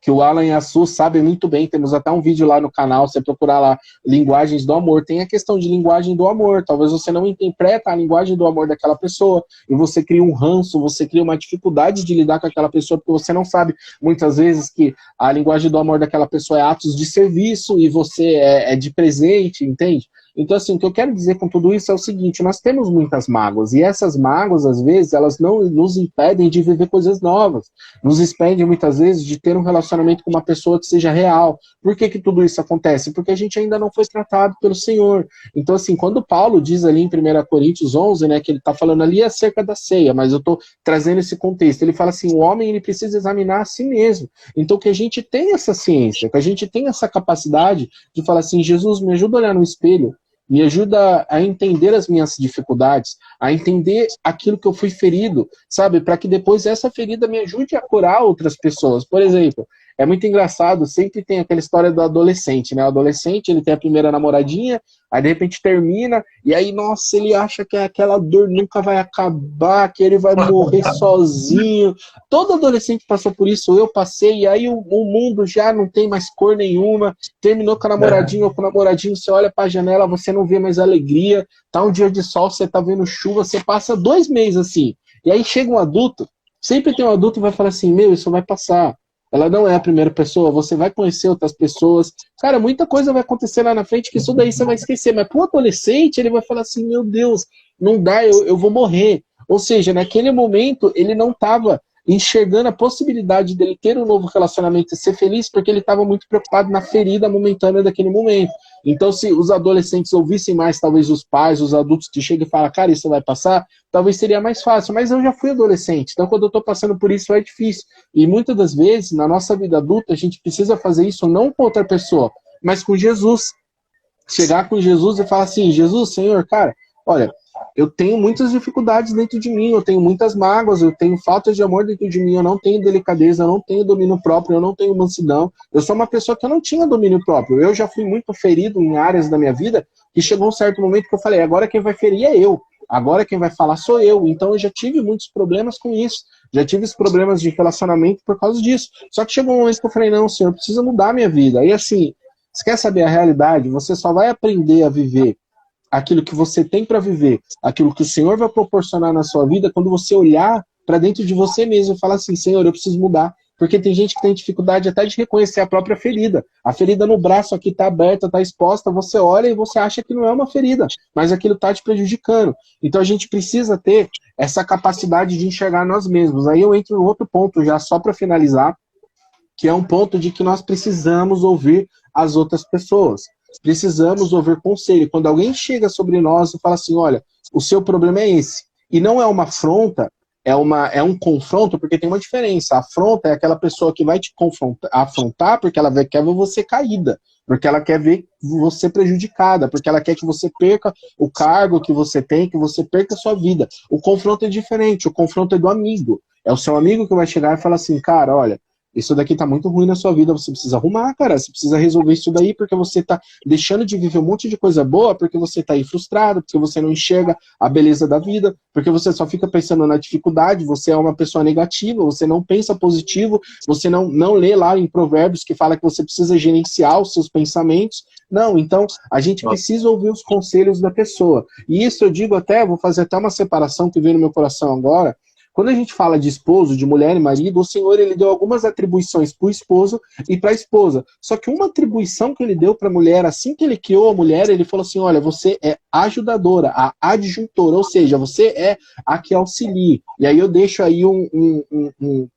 que o Alan e a Su sabem muito bem, temos até um vídeo lá no canal, você procurar lá, linguagens do amor, tem a questão de linguagem do amor, talvez você não interpreta a linguagem do amor daquela pessoa, e você cria um ranço, você cria uma dificuldade de lidar com aquela pessoa, porque você não sabe, muitas vezes, que a linguagem do amor daquela pessoa é atos de serviço, e você é de presente, entende? Então, assim, o que eu quero dizer com tudo isso é o seguinte, nós temos muitas mágoas, e essas mágoas, às vezes, elas não nos impedem de viver coisas novas, nos impedem, muitas vezes, de ter um relacionamento com uma pessoa que seja real. Por que que tudo isso acontece? Porque a gente ainda não foi tratado pelo Senhor. Então, assim, quando Paulo diz ali em 1 Coríntios 11, né, que ele está falando ali acerca da ceia, mas eu estou trazendo esse contexto, ele fala assim, o homem ele precisa examinar a si mesmo. Então, que a gente tenha essa ciência, que a gente tenha essa capacidade de falar assim, Jesus, me ajuda a olhar no espelho, me ajuda a entender as minhas dificuldades, a entender aquilo que eu fui ferido, sabe? Para que depois essa ferida me ajude a curar outras pessoas. Por exemplo, é muito engraçado, sempre tem aquela história do adolescente, né? O adolescente, ele tem a primeira namoradinha, aí de repente termina, e aí, nossa, ele acha que aquela dor nunca vai acabar, que ele vai morrer sozinho. Todo adolescente passou por isso, eu passei, e aí o mundo já não tem mais cor nenhuma, terminou com a namoradinha ou com o namoradinho, você olha pra janela, você não vê mais alegria, tá um dia de sol, você tá vendo chuva, você passa 2 meses assim, e aí chega um adulto, sempre tem um adulto que vai falar assim, meu, isso vai passar. ela não é a primeira pessoa, você vai conhecer outras pessoas. Cara, muita coisa vai acontecer lá na frente que isso daí você vai esquecer. Mas pro adolescente, ele vai falar assim, meu Deus, não dá, eu vou morrer. Ou seja, naquele momento, ele não estava enxergando a possibilidade dele ter um novo relacionamento e ser feliz, porque ele estava muito preocupado na ferida momentânea daquele momento. Então, se os adolescentes ouvissem mais, talvez os pais, os adultos que chegam e falam, cara, isso vai passar, talvez seria mais fácil. Mas eu já fui adolescente, então quando eu estou passando por isso é difícil. E muitas das vezes, na nossa vida adulta, a gente precisa fazer isso não com outra pessoa, mas com Jesus. Chegar com Jesus e falar assim, Jesus, Senhor, cara, olha, eu tenho muitas dificuldades dentro de mim, eu tenho muitas mágoas, eu tenho falta de amor dentro de mim, eu não tenho delicadeza, eu não tenho domínio próprio, eu não tenho mansidão, eu sou uma pessoa que eu não tinha domínio próprio, eu já fui muito ferido em áreas da minha vida, que chegou um certo momento que eu falei, agora quem vai ferir é eu, agora quem vai falar sou eu, então eu já tive muitos problemas com isso, já tive os problemas de relacionamento por causa disso, só que chegou um momento que eu falei, não, Senhor, eu preciso mudar a minha vida, aí assim, você quer saber a realidade? Você só vai aprender a viver aquilo que você tem para viver, aquilo que o Senhor vai proporcionar na sua vida, quando você olhar para dentro de você mesmo e falar assim, Senhor, eu preciso mudar. Porque tem gente que tem dificuldade até de reconhecer a própria ferida. A ferida no braço aqui está aberta, está exposta, você olha e você acha que não é uma ferida, mas aquilo está te prejudicando. Então a gente precisa ter essa capacidade de enxergar nós mesmos. Aí eu entro em outro ponto já, só para finalizar, que é um ponto de que nós precisamos ouvir as outras pessoas. Precisamos ouvir conselho. Quando alguém chega sobre nós e fala assim, olha, o seu problema é esse. E não é uma afronta, é um confronto, porque tem uma diferença. A afronta é aquela pessoa que vai te afrontar porque ela quer ver você caída, porque ela quer ver você prejudicada, porque ela quer que você perca o cargo que você tem, que você perca a sua vida. O confronto é diferente, o confronto é do amigo. É o seu amigo que vai chegar e falar assim, cara, olha, isso daqui tá muito ruim na sua vida, você precisa arrumar, cara, você precisa resolver isso daí, porque você tá deixando de viver um monte de coisa boa, porque você tá aí frustrado, porque você não enxerga a beleza da vida, porque você só fica pensando na dificuldade, você é uma pessoa negativa, você não pensa positivo, você não lê lá em Provérbios que fala que você precisa gerenciar os seus pensamentos. Não, então a gente precisa ouvir os conselhos da pessoa. E isso eu digo até, vou fazer até uma separação que veio no meu coração agora. Quando a gente fala de esposo, de mulher e marido, o Senhor ele deu algumas atribuições para o esposo e para a esposa. Só que uma atribuição que ele deu para a mulher, assim que ele criou a mulher, ele falou assim, olha, você é ajudadora, a adjuntora, ou seja, você é a que auxilia. E aí eu deixo aí um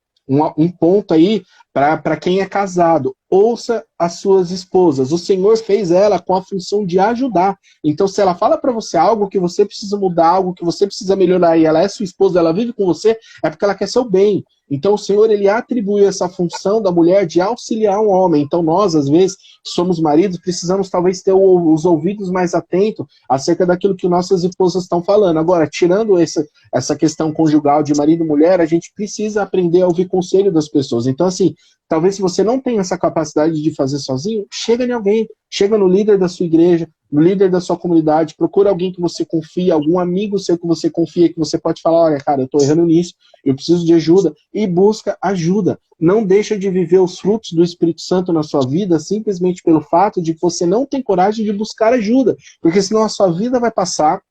ponto aí para quem é casado. Ouça as suas esposas. O Senhor fez ela com a função de ajudar. Então, se ela fala para você algo que você precisa mudar, algo que você precisa melhorar, e ela é sua esposa, ela vive com você, é porque ela quer seu bem. Então, o Senhor, ele atribuiu essa função da mulher de auxiliar um homem. Então, nós, às vezes, somos maridos, precisamos talvez ter os ouvidos mais atentos acerca daquilo que nossas esposas estão falando. Agora, tirando essa questão conjugal de marido e mulher, a gente precisa aprender a ouvir conselho das pessoas. Então, assim, talvez se você não tem essa capacidade de fazer sozinho, chega em alguém, chega no líder da sua igreja, no líder da sua comunidade, procura alguém que você confia, algum amigo seu que você confia, que você pode falar, olha, cara, eu tô errando nisso, eu preciso de ajuda, e busca ajuda. Não deixa de viver os frutos do Espírito Santo na sua vida, simplesmente pelo fato de que você não tem coragem de buscar ajuda, porque senão a sua vida vai passar,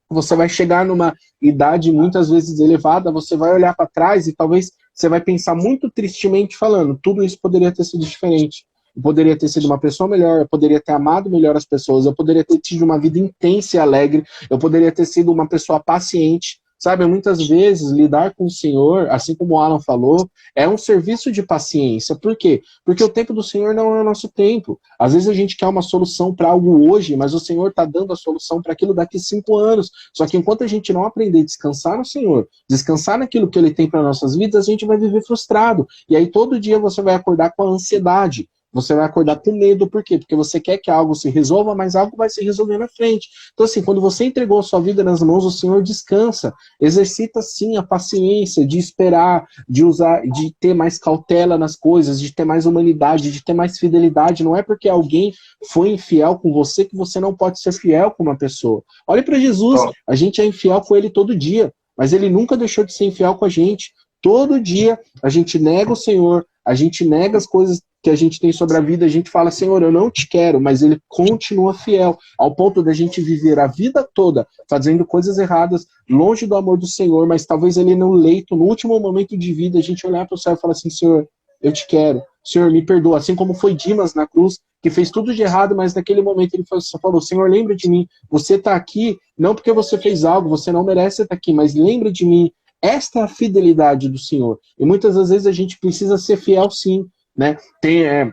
você vai chegar numa idade muitas vezes elevada, você vai olhar para trás e talvez você vai pensar muito tristemente falando, tudo isso poderia ter sido diferente. Eu poderia ter sido uma pessoa melhor, eu poderia ter amado melhor as pessoas, eu poderia ter tido uma vida intensa e alegre, eu poderia ter sido uma pessoa paciente. Sabe, muitas vezes lidar com o Senhor, assim como o Alan falou, é um serviço de paciência. Por quê? Porque o tempo do Senhor não é o nosso tempo. Às vezes a gente quer uma solução para algo hoje, mas o Senhor está dando a solução para aquilo daqui 5 anos. Só que enquanto a gente não aprender a descansar no Senhor, descansar naquilo que Ele tem para nossas vidas, a gente vai viver frustrado. E aí todo dia você vai acordar com a ansiedade. Você vai acordar com medo, por quê? Porque você quer que algo se resolva, mas algo vai se resolver na frente. Então, assim, quando você entregou a sua vida nas mãos, o Senhor descansa. Exercita, sim, a paciência de esperar, de usar, de ter mais cautela nas coisas, de ter mais humanidade, de ter mais fidelidade. Não é porque alguém foi infiel com você que você não pode ser fiel com uma pessoa. Olhe para Jesus, a gente é infiel com Ele todo dia, mas Ele nunca deixou de ser infiel com a gente. Todo dia a gente nega o Senhor, a gente nega as coisas que a gente tem sobre a vida, a gente fala, Senhor, eu não te quero, mas Ele continua fiel, ao ponto da gente viver a vida toda fazendo coisas erradas, longe do amor do Senhor, mas talvez Ele no leito, no último momento de vida, a gente olhar para o céu e falar assim, Senhor, eu te quero. Senhor, me perdoa. Assim como foi Dimas na cruz, que fez tudo de errado, mas naquele momento ele só falou, Senhor, lembra de mim. Você está aqui, não porque você fez algo, você não merece estar aqui, mas lembra de mim. Esta é a fidelidade do Senhor. E muitas das vezes a gente precisa ser fiel, sim, né? Tem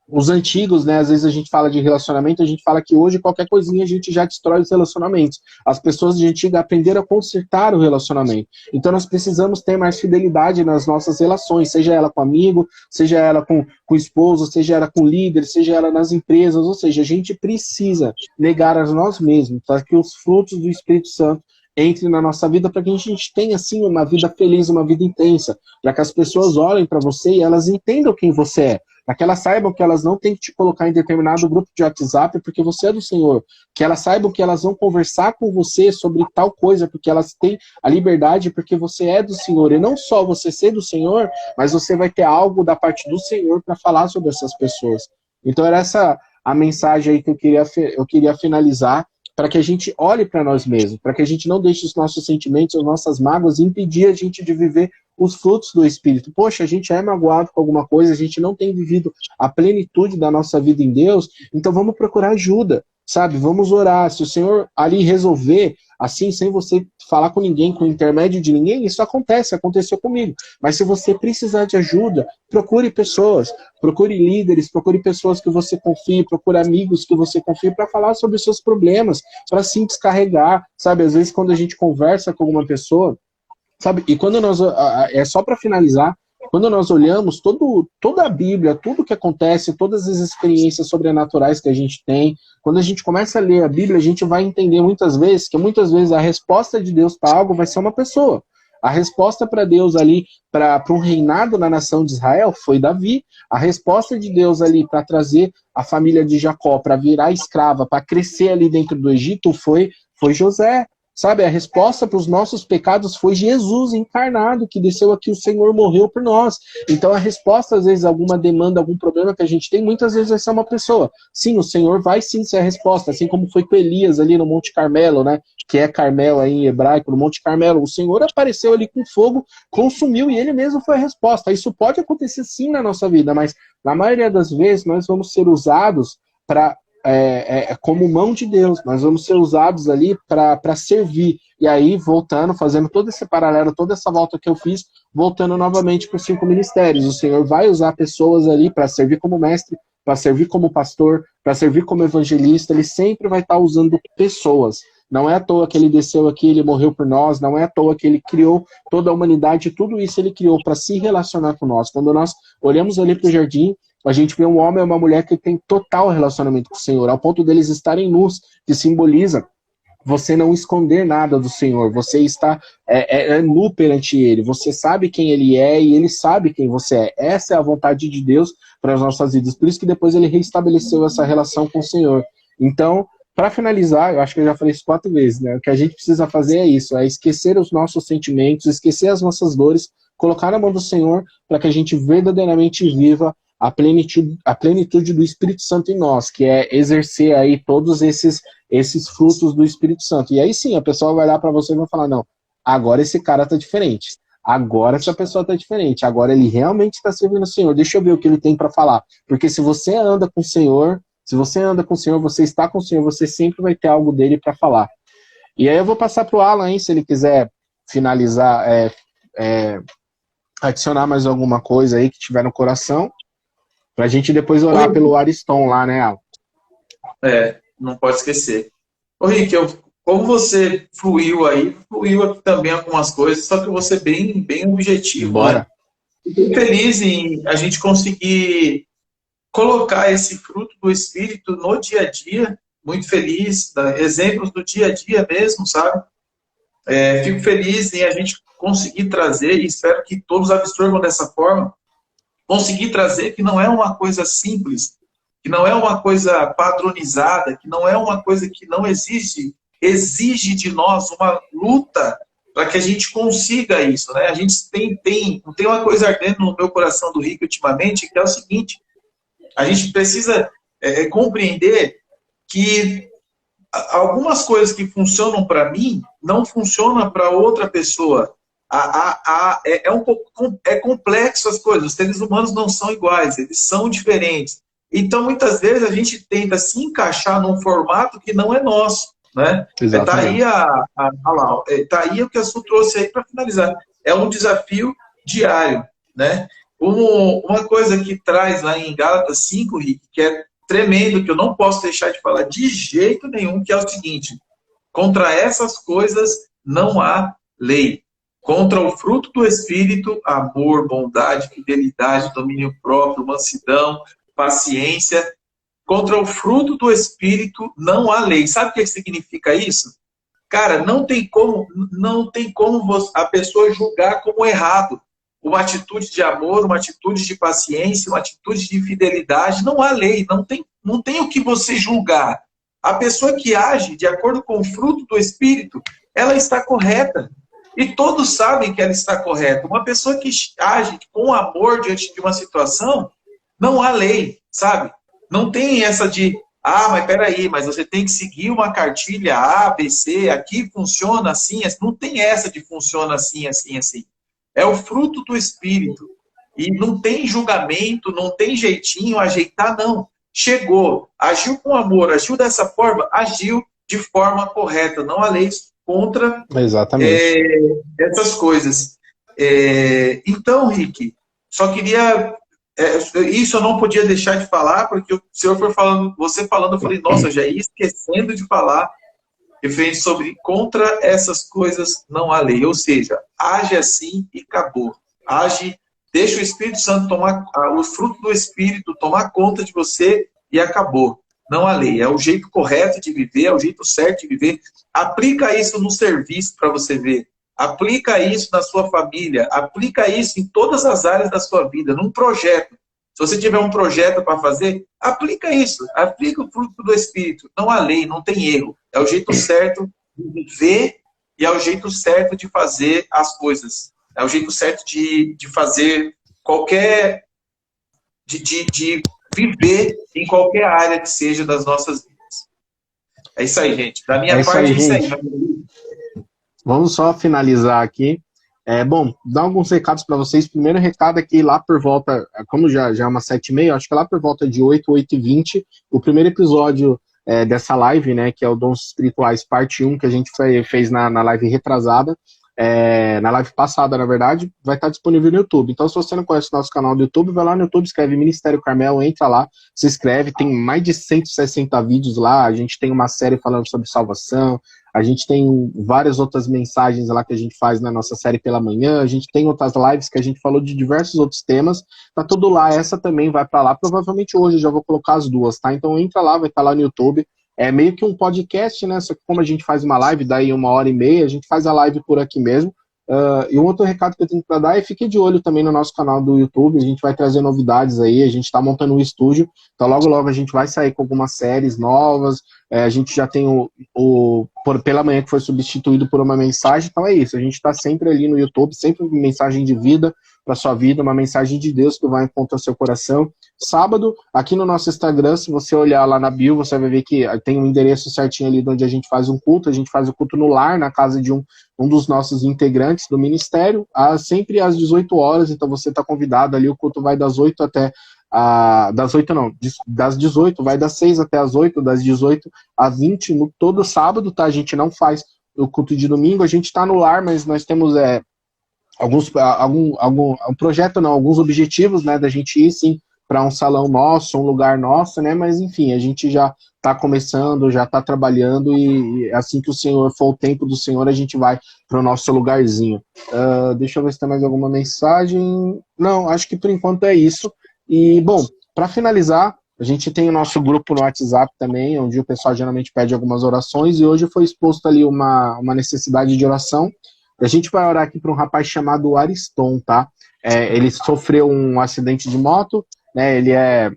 os antigos, né? Às vezes a gente fala de relacionamento, a gente fala que hoje qualquer coisinha a gente já destrói os relacionamentos. As pessoas de antiga aprenderam a consertar o relacionamento. Então nós precisamos ter mais fidelidade nas nossas relações, seja ela com amigo, seja ela com o esposo, seja ela com líder, seja ela nas empresas, ou seja, a gente precisa negar a nós mesmos para que os frutos do Espírito Santo entre na nossa vida, para que a gente tenha, assim, uma vida feliz, uma vida intensa, para que as pessoas olhem para você e elas entendam quem você é, para que elas saibam que elas não têm que te colocar em determinado grupo de WhatsApp porque você é do Senhor, que elas saibam que elas vão conversar com você sobre tal coisa, porque elas têm a liberdade, porque você é do Senhor, e não só você ser do Senhor, mas você vai ter algo da parte do Senhor para falar sobre essas pessoas. Então era essa a mensagem aí que eu queria finalizar, para que a gente olhe para nós mesmos, para que a gente não deixe os nossos sentimentos, as nossas mágoas impedir a gente de viver os frutos do Espírito. Poxa, a gente é magoado com alguma coisa, a gente não tem vivido a plenitude da nossa vida em Deus, então vamos procurar ajuda, sabe? Vamos orar. Se o Senhor ali resolver, assim, sem você falar com ninguém, com o intermédio de ninguém, isso aconteceu comigo. Mas se você precisar de ajuda, procure pessoas, procure líderes, procure pessoas que você confie, procure amigos que você confie para falar sobre os seus problemas, para assim descarregar, sabe? Às vezes quando a gente conversa com alguma pessoa, sabe? E quando nós, é só para finalizar, quando nós olhamos toda a Bíblia, tudo que acontece, todas as experiências sobrenaturais que a gente tem, quando a gente começa a ler a Bíblia, a gente vai entender muitas vezes a resposta de Deus para algo vai ser uma pessoa. A resposta para Deus ali, para um reinado na nação de Israel, foi Davi. A resposta de Deus ali para trazer a família de Jacó, para virar escrava, para crescer ali dentro do Egito, foi José. Sabe, a resposta para os nossos pecados foi Jesus encarnado, que desceu aqui, o Senhor morreu por nós. Então a resposta, às vezes, alguma demanda, algum problema que a gente tem, muitas vezes vai ser uma pessoa. Sim, o Senhor vai sim ser a resposta, assim como foi com Elias ali no Monte Carmelo, né? Que é Carmel aí em hebraico, no Monte Carmelo. O Senhor apareceu ali com fogo, consumiu e ele mesmo foi a resposta. Isso pode acontecer sim na nossa vida, mas na maioria das vezes nós vamos ser usados para como mão de Deus, nós vamos ser usados ali para servir. E aí, voltando, fazendo todo esse paralelo, toda essa volta que eu fiz, voltando novamente para os 5 ministérios. O Senhor vai usar pessoas ali para servir como mestre, para servir como pastor, para servir como evangelista. Ele sempre vai estar usando pessoas. Não é à toa que ele desceu aqui, ele morreu por nós, não é à toa que ele criou toda a humanidade, tudo isso ele criou para se relacionar com nós. Quando nós olhamos ali para o jardim, a gente vê um homem e uma mulher que tem total relacionamento com o Senhor, ao ponto deles estarem nus, que simboliza você não esconder nada do Senhor, você está nu perante Ele, você sabe quem Ele é e Ele sabe quem você é. Essa é a vontade de Deus para as nossas vidas, por isso que depois Ele reestabeleceu essa relação com o Senhor. Então, para finalizar, eu acho que eu já falei isso 4 vezes, né? O que a gente precisa fazer é isso, é esquecer os nossos sentimentos, esquecer as nossas dores, colocar na mão do Senhor para que a gente verdadeiramente viva a plenitude do Espírito Santo em nós, que é exercer aí todos esses frutos do Espírito Santo. E aí sim, a pessoa vai olhar para você e vai falar, não, agora esse cara tá diferente, agora essa pessoa tá diferente, agora ele realmente está servindo o Senhor, deixa eu ver o que ele tem para falar. Porque se você anda com o Senhor, você está com o Senhor, você sempre vai ter algo dele para falar. E aí eu vou passar pro Alan, hein, se ele quiser finalizar, adicionar mais alguma coisa aí que tiver no coração, pra gente depois orar pelo Ariston lá, né, Alan? Não pode esquecer. Ô, Rick, como você fluiu aqui também algumas coisas, só que eu vou ser bem objetivo. Bora. Né? Fico feliz em a gente conseguir colocar esse fruto do Espírito no dia a dia, muito feliz, exemplos do dia a dia mesmo, sabe? Fico feliz em a gente conseguir trazer, e espero que todos absorvam dessa forma, conseguir trazer que não é uma coisa simples, que não é uma coisa padronizada, que não é uma coisa que não exige de nós uma luta para que a gente consiga isso, né? A gente tem uma coisa ardendo no meu coração do Rick ultimamente, que é o seguinte, a gente precisa compreender que algumas coisas que funcionam para mim, não funcionam para outra pessoa. É um pouco complexo as coisas. Os seres humanos não são iguais, eles são diferentes. Então, muitas vezes, a gente tenta se encaixar num formato que não é nosso. Né? Tá aí, tá aí o que a Su trouxe aí para finalizar. É um desafio diário. Né? Uma coisa que traz lá em Gálatas 5, Rick, que é tremendo, que eu não posso deixar de falar de jeito nenhum, que é o seguinte: contra essas coisas não há lei. Contra o fruto do Espírito, amor, bondade, fidelidade, domínio próprio, mansidão, paciência. Contra o fruto do Espírito não há lei. Sabe o que significa isso? Cara, não tem como a pessoa julgar como errado uma atitude de amor, uma atitude de paciência, uma atitude de fidelidade. Não há lei, não tem o que você julgar. A pessoa que age de acordo com o fruto do Espírito, ela está correta. E todos sabem que ela está correta. Uma pessoa que age com amor diante de uma situação, não há lei, sabe? Não tem essa de, mas peraí, mas você tem que seguir uma cartilha A, B, C, aqui funciona assim, assim. Não tem essa de funciona assim, assim, assim. É o fruto do Espírito. E não tem julgamento, não tem jeitinho, ajeitar, não. Chegou, agiu com amor, agiu dessa forma, agiu de forma correta. Não há leis contra essas coisas. Então, Rick, só queria... isso eu não podia deixar de falar, porque o senhor foi falando, você falando, eu falei, nossa, já ia esquecendo de falar referente sobre contra essas coisas não há lei. Ou seja, age assim e acabou. Age, deixa o Espírito Santo tomar, o fruto do Espírito tomar conta de você e acabou. Não há lei. É o jeito correto de viver, é o jeito certo de viver. Aplica isso no serviço para você ver. Aplica isso na sua família. Aplica isso em todas as áreas da sua vida, num projeto. Se você tiver um projeto para fazer, aplica isso. Aplica o fruto do Espírito. Não há lei, não tem erro. É o jeito certo de viver e é o jeito certo de fazer as coisas. É o jeito certo de fazer qualquer... de viver em qualquer área que seja das nossas vidas. É isso aí, gente. Da minha parte, é isso aí. Vamos só finalizar aqui. Bom, dar alguns recados para vocês. Primeiro recado é que lá por volta, como já é umas 7h30, acho que lá por volta de 8h20, o primeiro episódio dessa live, né, que é o Dons Espirituais parte 1, que a gente fez na live retrasada, na live passada, na verdade, vai estar disponível no YouTube. Então, se você não conhece o nosso canal do YouTube, vai lá no YouTube, escreve Ministério Carmel, entra lá, se inscreve, tem mais de 160 vídeos lá, a gente tem uma série falando sobre salvação, a gente tem várias outras mensagens lá que a gente faz na nossa série pela manhã, a gente tem outras lives que a gente falou de diversos outros temas, tá tudo lá, essa também vai para lá, provavelmente hoje eu já vou colocar as duas, tá? Então entra lá, vai estar lá no YouTube, é meio que um podcast, né, só que como a gente faz uma live, daí 1h30, a gente faz a live por aqui mesmo. E um outro recado que eu tenho para dar é fique de olho também no nosso canal do YouTube, a gente vai trazer novidades aí, a gente está montando um estúdio, então logo logo a gente vai sair com algumas séries novas, a gente já tem pela manhã que foi substituído por uma mensagem, então é isso, a gente está sempre ali no YouTube, sempre mensagem de vida para sua vida, uma mensagem de Deus que vai encontrar seu coração. Sábado, aqui no nosso Instagram, se você olhar lá na bio, você vai ver que tem um endereço certinho ali onde a gente faz um culto, a gente faz o culto no lar, na casa de um dos nossos integrantes do ministério, sempre às 18 horas, então você está convidado ali, o culto vai das 8 até das 18, vai das 6 até as 8, das 18 às 20, todo sábado, tá? A gente não faz o culto de domingo, a gente está no lar, mas nós temos alguns objetivos, né, da gente ir, sim, para um salão nosso, um lugar nosso, né, mas enfim, a gente já está começando, já está trabalhando e assim que o Senhor for o tempo do Senhor, a gente vai para o nosso lugarzinho. Deixa eu ver se tem mais alguma mensagem. Não, acho que por enquanto é isso. E, bom, para finalizar, a gente tem o nosso grupo no WhatsApp também, onde o pessoal geralmente pede algumas orações, e hoje foi exposto ali uma necessidade de oração. A gente vai orar aqui para um rapaz chamado Ariston, tá? Ele sofreu um acidente de moto, né? Ele é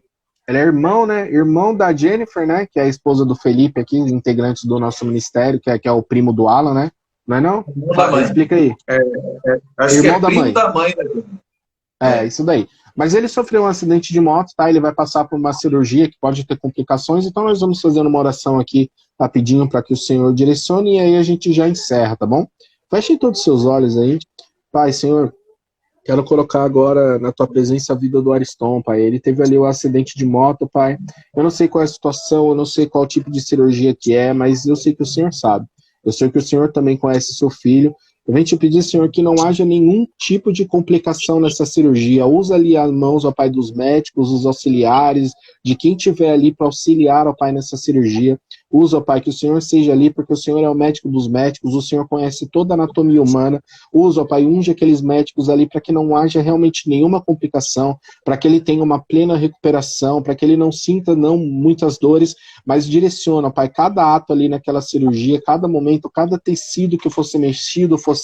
irmão, né? Irmão da Jennifer, né? Que é a esposa do Felipe aqui, integrante do nosso ministério, que é o primo do Alan, né? Não é não? Fala, explica aí. Acho irmão que é primo da mãe. Isso daí. Mas ele sofreu um acidente de moto, tá? Ele vai passar por uma cirurgia que pode ter complicações, então nós vamos fazer uma oração aqui rapidinho para que o Senhor direcione e aí a gente já encerra, tá bom? Feche todos os seus olhos aí. Pai, Senhor, quero colocar agora na tua presença a vida do Ariston, Pai. Ele teve ali um acidente de moto, Pai. Eu não sei qual é a situação, eu não sei qual tipo de cirurgia que é, mas eu sei que o Senhor sabe. Eu sei que o Senhor também conhece seu filho. Eu venho te pedir, Senhor, que não haja nenhum tipo de complicação nessa cirurgia. Usa ali as mãos, ó Pai, dos médicos, dos auxiliares, de quem tiver ali para auxiliar, ó Pai, nessa cirurgia. Usa, ó Pai, que o Senhor seja ali, porque o Senhor é o médico dos médicos, o Senhor conhece toda a anatomia humana. Usa, ó Pai, unge aqueles médicos ali para que não haja realmente nenhuma complicação, para que ele tenha uma plena recuperação, para que ele não sinta não muitas dores, mas direciona, ó Pai, cada ato ali naquela cirurgia, cada momento, cada tecido que fosse mexido, fosse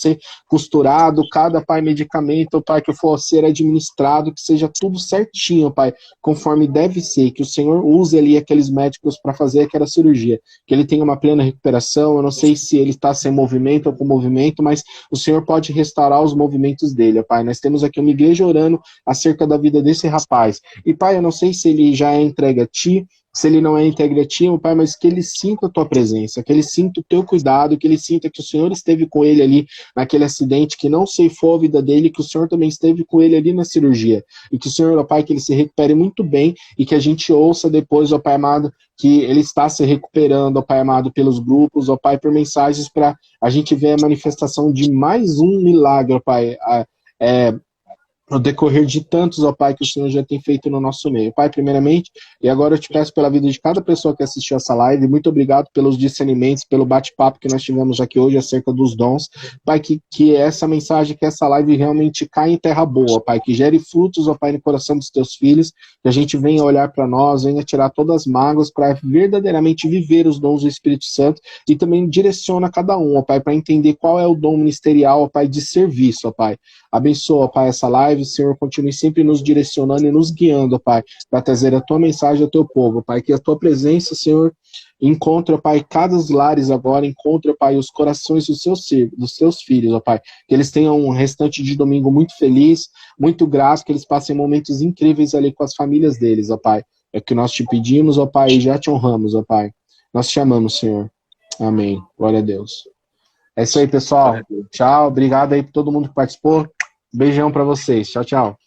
costurado, cada, Pai, medicamento, ó Pai, que for ser administrado, que seja tudo certinho, ó Pai, conforme deve ser, que o Senhor use ali aqueles médicos para fazer aquela cirurgia, que ele tenha uma plena recuperação. Eu não sei se ele está sem movimento ou com movimento, mas o Senhor pode restaurar os movimentos dele, ó Pai. Nós temos aqui uma igreja orando acerca da vida desse rapaz. E, Pai, eu não sei se ele já é entregue a Ti, se ele não é entregue a Ti, Pai, mas que ele sinta a Tua presença, que ele sinta o Teu cuidado, que ele sinta que o Senhor esteve com ele ali naquele acidente, que não ceifou a vida dele, que o Senhor também esteve com ele ali na cirurgia. E que o Senhor, ó Pai, que ele se recupere muito bem e que a gente ouça depois, ó Pai amado, que ele está se recuperando, ó Pai amado, pelos grupos, ó Pai, por mensagens para a gente ver a manifestação de mais um milagre, ó Pai, no decorrer de tantos, ó Pai, que o Senhor já tem feito no nosso meio. Pai, primeiramente, e agora eu te peço pela vida de cada pessoa que assistiu essa live, muito obrigado pelos discernimentos, pelo bate-papo que nós tivemos aqui hoje acerca dos dons. Pai, que essa mensagem, que essa live realmente caia em terra boa, Pai, que gere frutos, ó Pai, no coração dos teus filhos, que a gente venha olhar para nós, venha tirar todas as mágoas para verdadeiramente viver os dons do Espírito Santo e também direciona cada um, ó Pai, para entender qual é o dom ministerial, ó Pai, de serviço, ó Pai. Abençoa, ó Pai, essa live, Senhor, continue sempre nos direcionando e nos guiando, ó Pai, para trazer a Tua mensagem ao Teu povo, ó Pai, que a Tua presença, Senhor, encontre, ó Pai, cada dos lares agora, encontre, ó Pai, os corações dos Teus filhos, ó Pai, que eles tenham um restante de domingo muito feliz, muito grato, que eles passem momentos incríveis ali com as famílias deles, ó Pai. É o que nós te pedimos, ó Pai, e já te honramos, ó Pai. Nós te amamos, Senhor. Amém. Glória a Deus. É isso aí, pessoal. Tchau. Obrigado aí por todo mundo que participou. Beijão pra vocês. Tchau, tchau.